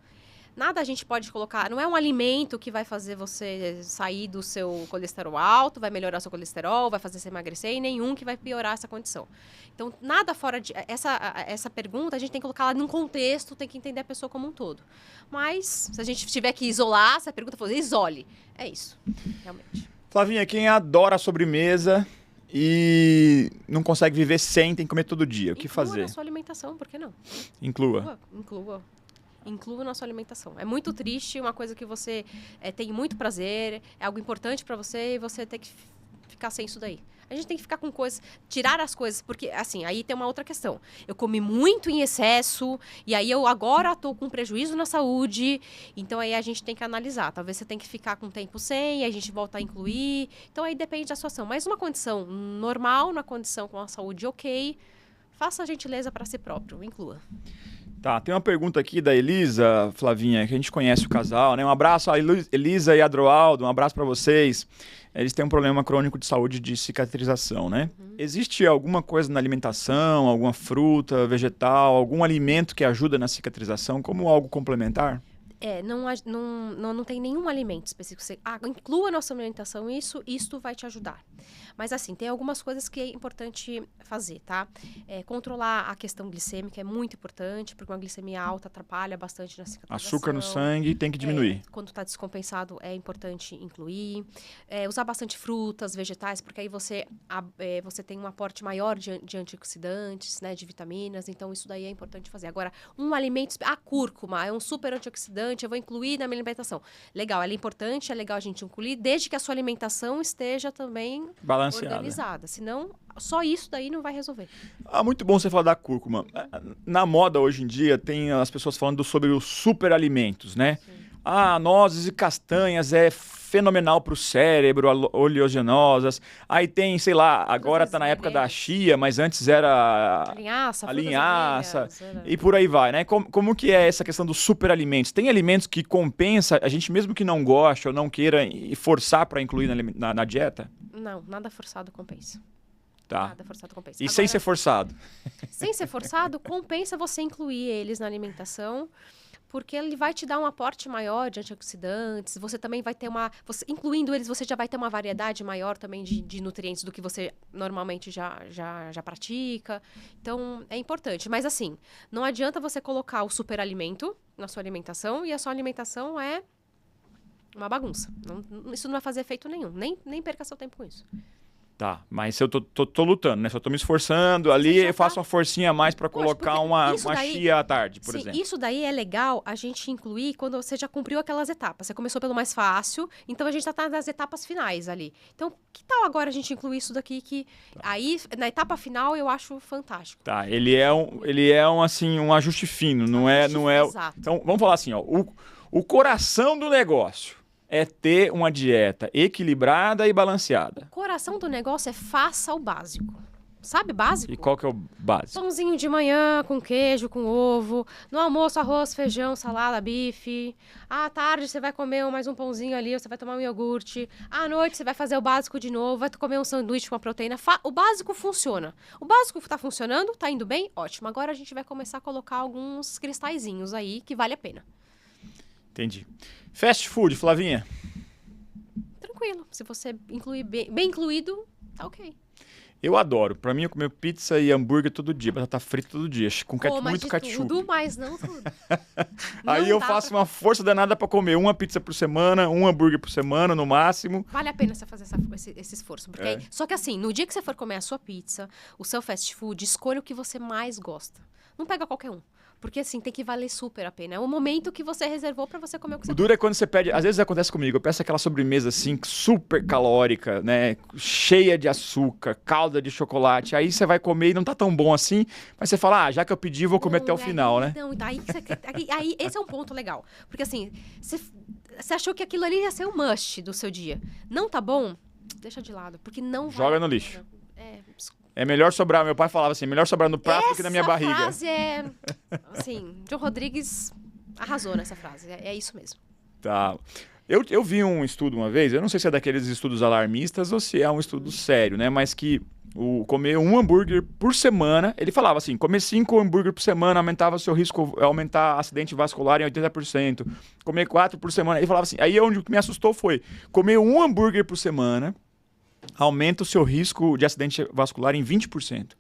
Nada a gente pode colocar, não é um alimento que vai fazer você sair do seu colesterol alto, vai melhorar seu colesterol, vai fazer você emagrecer, e nenhum que vai piorar essa condição. Então, nada fora de... Essa pergunta, a gente tem que colocar ela num contexto, tem que entender a pessoa como um todo. Mas, se a gente tiver que isolar, se a pergunta for isole, é isso, realmente. Flavinha, quem adora sobremesa e não consegue viver sem, tem que comer todo dia, o que fazer? Inclua na sua alimentação, por que não? Inclua. Inclua. inclua na sua alimentação. É muito triste, uma coisa que você tem muito prazer, é algo importante para você e você tem que ficar sem isso daí. A gente tem que ficar com coisas, tirar as coisas, porque, assim, aí tem uma outra questão. Eu comi muito em excesso, e aí eu agora tô com prejuízo na saúde, então aí a gente tem que analisar. Talvez você tenha que ficar com tempo sem, aí a gente volta a incluir. Então aí depende da situação. Mas uma condição normal, na condição com a saúde ok, faça a gentileza para si próprio, inclua. Tá, tem uma pergunta aqui da Elisa, Flavinha, que a gente conhece o casal, né? Um abraço a Elisa e Adroaldo, um abraço para vocês. Eles têm um problema crônico de saúde de cicatrização, né? Existe alguma coisa na alimentação, alguma fruta, vegetal, algum alimento que ajuda na cicatrização como algo complementar? Não tem nenhum alimento específico. Você inclua na sua alimentação isto vai te ajudar. Mas assim, tem algumas coisas que é importante fazer, tá? Controlar a questão glicêmica é muito importante, porque uma glicemia alta atrapalha bastante na cicatrização. Açúcar no sangue tem que diminuir. Quando está descompensado, é importante incluir. Usar bastante frutas, vegetais, porque aí você tem um aporte maior de antioxidantes, né, de vitaminas, então isso daí é importante fazer. Agora, um alimento... A cúrcuma é um super antioxidante, eu vou incluir na minha alimentação. Legal, ela é importante, é legal a gente incluir, desde que a sua alimentação esteja também balanceada, organizada. Senão, só isso daí não vai resolver. Muito bom você falar da cúrcuma. Na moda, hoje em dia, tem as pessoas falando sobre os superalimentos, né? Sim. Nozes e castanhas é fenomenal para o cérebro, oleaginosas. Aí tem, sei lá, agora está na época da chia, mas antes era a linhaça e por aí vai, né? Como que é essa questão dos superalimentos? Tem alimentos que compensa, a gente mesmo que não goste ou não queira forçar para incluir na dieta? Não, nada forçado compensa. Tá. Nada forçado compensa. E agora, sem ser forçado? Sem ser forçado, compensa você incluir eles na alimentação, porque ele vai te dar um aporte maior de antioxidantes, você também vai ter incluindo eles, você já vai ter uma variedade maior também de nutrientes do que você normalmente já pratica. Então, é importante. Mas assim, não adianta você colocar o superalimento na sua alimentação e a sua alimentação é uma bagunça. Isso não vai fazer efeito nenhum. Nem perca seu tempo com isso. Tá, mas se eu tô lutando, né? Se eu tô me esforçando, ali eu faço uma forcinha a mais para colocar uma chia à tarde, por exemplo. Isso daí é legal a gente incluir quando você já cumpriu aquelas etapas. Você começou pelo mais fácil, então a gente já tá nas etapas finais ali. Então, que tal agora a gente incluir isso daqui que aí, na etapa final, eu acho fantástico. Tá, ele é um ajuste fino, não é... Exato. Então, vamos falar assim, ó, o coração do negócio é ter uma dieta equilibrada e balanceada. O coração do negócio é faça o básico. Sabe básico? E qual que é o básico? Pãozinho de manhã com queijo, com ovo. No almoço, arroz, feijão, salada, bife. À tarde, você vai comer mais um pãozinho ali, você vai tomar um iogurte. À noite, você vai fazer o básico de novo, vai comer um sanduíche com uma proteína. O básico funciona. O básico está funcionando, tá indo bem? Ótimo. Agora a gente vai começar a colocar alguns cristalzinhos aí que vale a pena. Entendi. Fast food, Flavinha? Tranquilo. Se você incluir bem incluído, tá ok. Eu adoro. Pra mim, eu comer pizza e hambúrguer todo dia. Batata frita todo dia. Com muito ketchup. Tudo, mas não tudo. Aí eu faço uma força danada pra comer uma pizza por semana, um hambúrguer por semana, no máximo. Vale a pena você fazer esse esforço. Porque aí, só que assim, no dia que você for comer a sua pizza, o seu fast food, escolha o que você mais gosta. Não pega qualquer um. Porque, assim, tem que valer super a pena. É o momento que você reservou pra você comer o que você gosta. O duro é quando você pede... Às vezes acontece comigo. Eu peço aquela sobremesa, assim, super calórica, né? Cheia de açúcar, calda de chocolate. Aí você vai comer e não tá tão bom assim. Mas você fala, já que eu pedi, vou comer até o final, né? Não, aí esse é um ponto legal. Porque, assim, você achou que aquilo ali ia ser um must do seu dia. Não tá bom? Deixa de lado. Porque não vai... Joga no lixo. É melhor sobrar, meu pai falava assim, melhor sobrar no prato do que na minha barriga. Essa frase é, assim, John Rodrigues arrasou nessa frase, é isso mesmo. Tá. Eu vi um estudo uma vez, eu não sei se é daqueles estudos alarmistas ou se é um estudo sério, né, mas que comer um hambúrguer por semana, ele falava assim, comer 5 hambúrguer por semana aumentava seu risco, aumentar acidente vascular em 80%, comer 4 por semana, ele falava assim, aí onde me assustou foi, comer um hambúrguer por semana aumenta o seu risco de acidente vascular em 20%.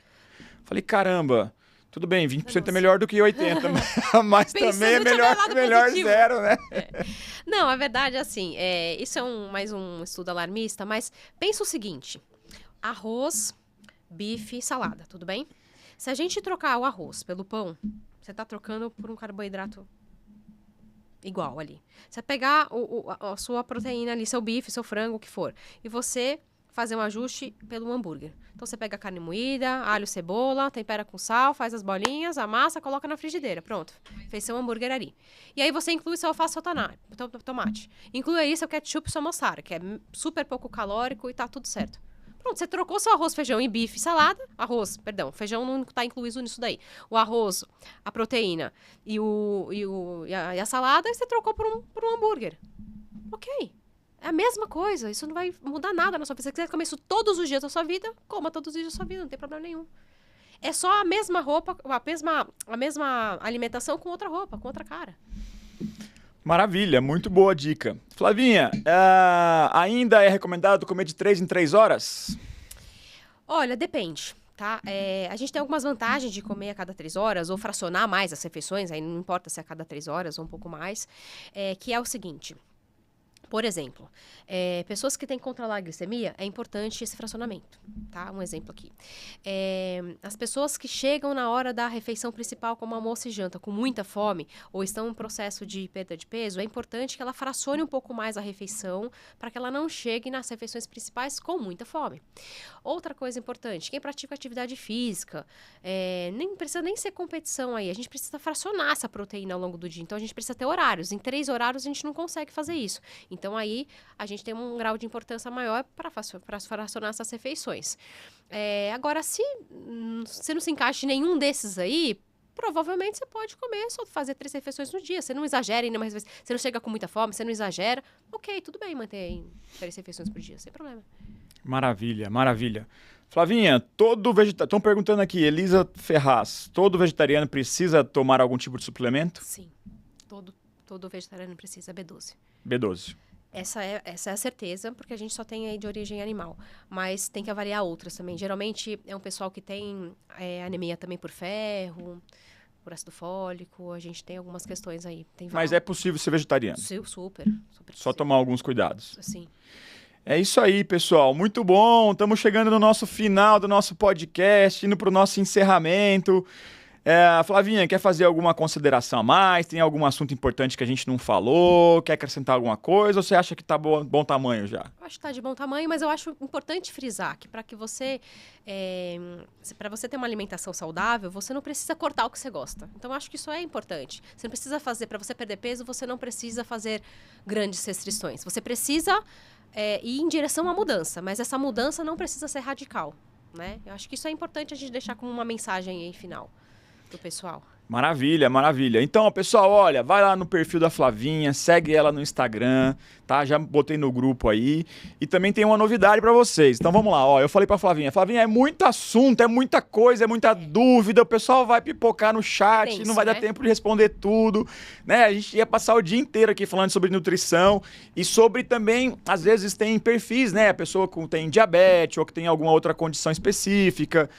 Falei, caramba, tudo bem, 20% é melhor do que 80%, mas também é melhor zero, né? Não, a verdade é assim, isso é mais um estudo alarmista, mas pensa o seguinte, arroz, bife e salada, tudo bem? Se a gente trocar o arroz pelo pão, você está trocando por um carboidrato igual ali. Você vai pegar a sua proteína ali, seu bife, seu frango, o que for, e você fazer um ajuste pelo hambúrguer. Então, você pega a carne moída, alho, cebola, tempera com sal, faz as bolinhas, amassa, coloca na frigideira. Pronto. Fez seu hambúrguer ali. E aí, você inclui seu alface e seu tomate. Inclui aí seu ketchup e sua moçara, que é super pouco calórico e tá tudo certo. Pronto, você trocou seu arroz, feijão e bife, salada. Feijão não tá incluído nisso daí. O arroz, a proteína e a salada, você trocou por um hambúrguer. Ok. É a mesma coisa, isso não vai mudar nada na sua vida. Se você quiser comer isso todos os dias da sua vida, coma todos os dias da sua vida, não tem problema nenhum. É só a mesma roupa, a mesma alimentação com outra roupa, com outra cara. Maravilha, muito boa dica. Flavinha, ainda é recomendado comer de 3 em 3 horas? Olha, depende, tá? A gente tem algumas vantagens de comer a cada 3 horas, ou fracionar mais as refeições, aí não importa se é a cada 3 horas ou um pouco mais, que é o seguinte. Por exemplo, pessoas que têm que controlar a glicemia, é importante esse fracionamento, tá? Um exemplo aqui. As pessoas que chegam na hora da refeição principal, como almoço e janta, com muita fome, ou estão em processo de perda de peso, é importante que ela fracione um pouco mais a refeição, para que ela não chegue nas refeições principais com muita fome. Outra coisa importante, quem pratica atividade física, nem precisa nem ser competição aí, a gente precisa fracionar essa proteína ao longo do dia, então a gente precisa ter horários. Em 3 horários a gente não consegue fazer isso. Então, aí, a gente tem um grau de importância maior para fracionar essas refeições. Agora, se não se encaixa em nenhum desses aí, provavelmente você pode comer, só fazer 3 refeições no dia. Você não exagera em nenhuma refeição. Você não chega com muita fome, você não exagera. Ok, tudo bem manter em 3 refeições por dia, sem problema. Maravilha, maravilha. Flavinha, estão perguntando aqui, Elisa Ferraz, todo vegetariano precisa tomar algum tipo de suplemento? Sim, todo vegetariano precisa B12. B12. Essa é a certeza, porque a gente só tem aí de origem animal. Mas tem que avaliar outras também. Geralmente é um pessoal que tem anemia também por ferro, por ácido fólico. A gente tem algumas questões aí. Mas é possível ser vegetariano? Super Só tomar alguns cuidados. Sim. É isso aí, pessoal. Muito bom. Estamos chegando no nosso final do nosso podcast, indo para o nosso encerramento. Flavinha, quer fazer alguma consideração a mais? Tem algum assunto importante que a gente não falou? Quer acrescentar alguma coisa? Ou você acha que está bom tamanho já? Eu acho que está de bom tamanho, mas eu acho importante frisar que para você ter uma alimentação saudável, você não precisa cortar o que você gosta. Então, eu acho que isso é importante. Você não precisa fazer, para você perder peso, você não precisa fazer grandes restrições. Você precisa ir em direção à mudança, mas essa mudança não precisa ser radical, né? Eu acho que isso é importante a gente deixar como uma mensagem aí final do pessoal. Maravilha, maravilha. Então, pessoal, olha, vai lá no perfil da Flavinha, segue ela no Instagram, tá? Já botei no grupo aí. E também tem uma novidade pra vocês. Então, vamos lá, ó. Eu falei pra Flavinha, é muito assunto, é muita coisa, é muita dúvida. O pessoal vai pipocar no chat, não vai dar tempo de responder tudo, né? A gente ia passar o dia inteiro aqui falando sobre nutrição e sobre também, às vezes, tem perfis, né? A pessoa que tem diabetes ou que tem alguma outra condição específica,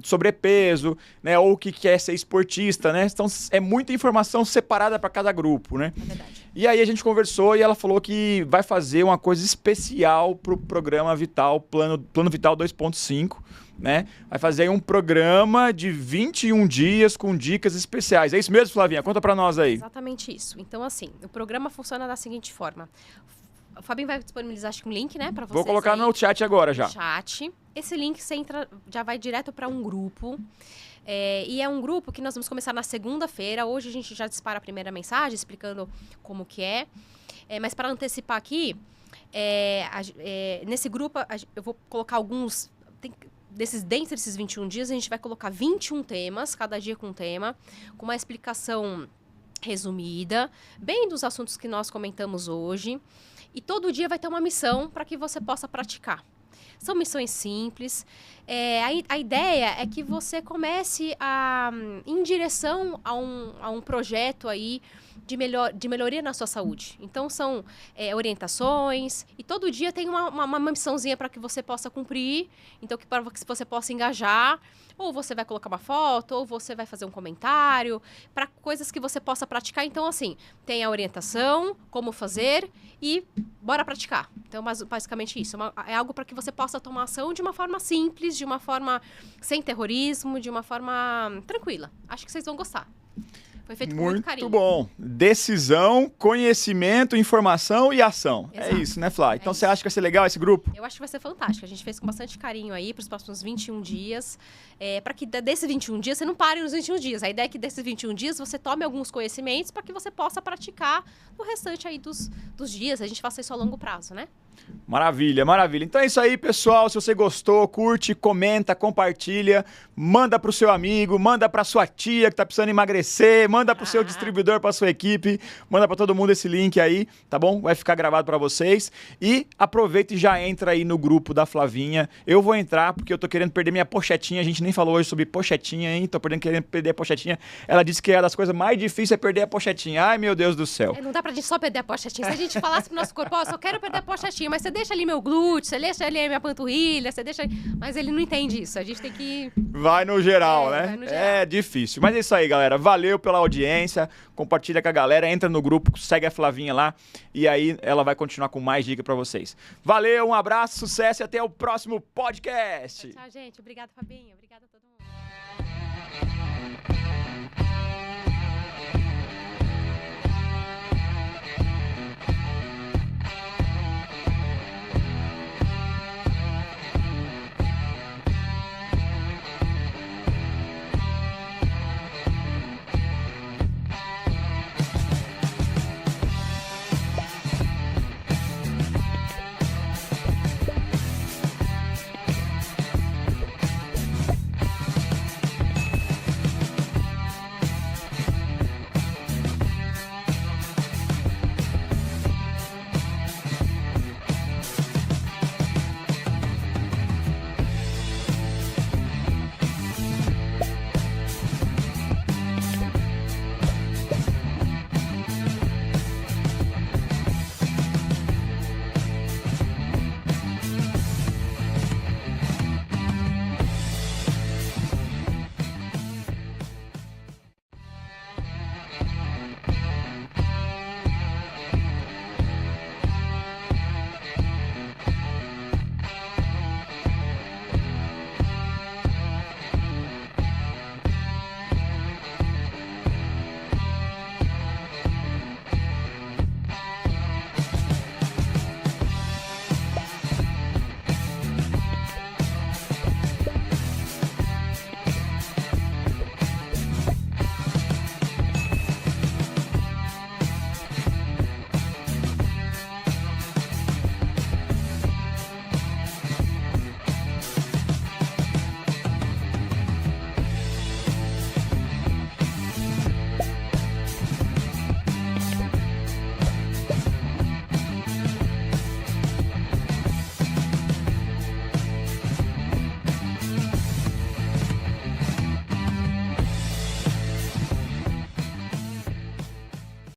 sobrepeso, né? Ou que quer ser esportista, né? Então, é muita informação separada para cada grupo, né? É verdade. E aí a gente conversou e ela falou que vai fazer uma coisa especial pro programa Vital, Plano Vital 2.5, né? Vai fazer um programa de 21 dias com dicas especiais. É isso mesmo, Flavinha? Conta para nós aí. Exatamente isso. Então, assim, o programa funciona da seguinte forma. O Fabinho vai disponibilizar, acho que um link, né, para vocês. Vou colocar aí no chat agora já. Chat. Esse link você entra, já vai direto para um grupo. E é um grupo que nós vamos começar na segunda-feira. Hoje a gente já dispara a primeira mensagem explicando como que é. Mas para antecipar aqui, nesse grupo eu vou colocar alguns... Dentro desses 21 dias, a gente vai colocar 21 temas, cada dia com um tema, com uma explicação resumida, bem dos assuntos que nós comentamos hoje. E todo dia vai ter uma missão para que você possa praticar. São missões simples. A ideia é que você comece em direção a um projeto aí de melhoria na sua saúde. Então, são orientações e todo dia tem uma missãozinha para que você possa cumprir. Então, para que você possa engajar. Ou você vai colocar uma foto, ou você vai fazer um comentário, para coisas que você possa praticar. Então, assim, tem a orientação, como fazer e bora praticar. Então, basicamente isso. É algo para que você possa tomar ação de uma forma simples, de uma forma sem terrorismo, de uma forma tranquila. Acho que vocês vão gostar. Foi feito com muito carinho. Muito bom. Decisão, conhecimento, informação e ação. Exato. É isso, né, Flá? Então É você acha que vai ser legal esse grupo? Eu acho que vai ser fantástico. A gente fez com bastante carinho aí para os próximos 21 dias. Para que desses 21 dias, você não pare nos 21 dias. A ideia é que desses 21 dias você tome alguns conhecimentos para que você possa praticar no restante aí dos dias. A gente faça isso a longo prazo, né? Maravilha, maravilha. Então é isso aí, pessoal. Se você gostou, curte, comenta, compartilha, manda pro seu amigo, manda pra sua tia que tá precisando emagrecer, manda pro seu distribuidor, pra sua equipe, manda pra todo mundo esse link aí, tá bom? Vai ficar gravado pra vocês. E aproveita e já entra aí no grupo da Flavinha. Eu vou entrar porque eu tô querendo perder minha pochetinha. A gente nem falou hoje sobre pochetinha, hein? Tô querendo perder a pochetinha. Ela disse que é das coisas mais difíceis é perder a pochetinha. Ai, meu Deus do céu. Não dá pra gente só perder a pochetinha. Se a gente falasse pro nosso corpo, ó, só quero perder a pochetinha, mas você deixa ali meu glúteo, você deixa ali a minha panturrilha, você deixa... Mas ele não entende isso, a gente tem que... Vai no geral, né? Vai no geral. É difícil. Mas é isso aí, galera. Valeu pela audiência, compartilha com a galera, entra no grupo, segue a Flavinha lá e aí ela vai continuar com mais dicas pra vocês. Valeu, um abraço, sucesso e até o próximo podcast. Tchau, gente. Obrigada, Fabinho. Obrigada a todo mundo.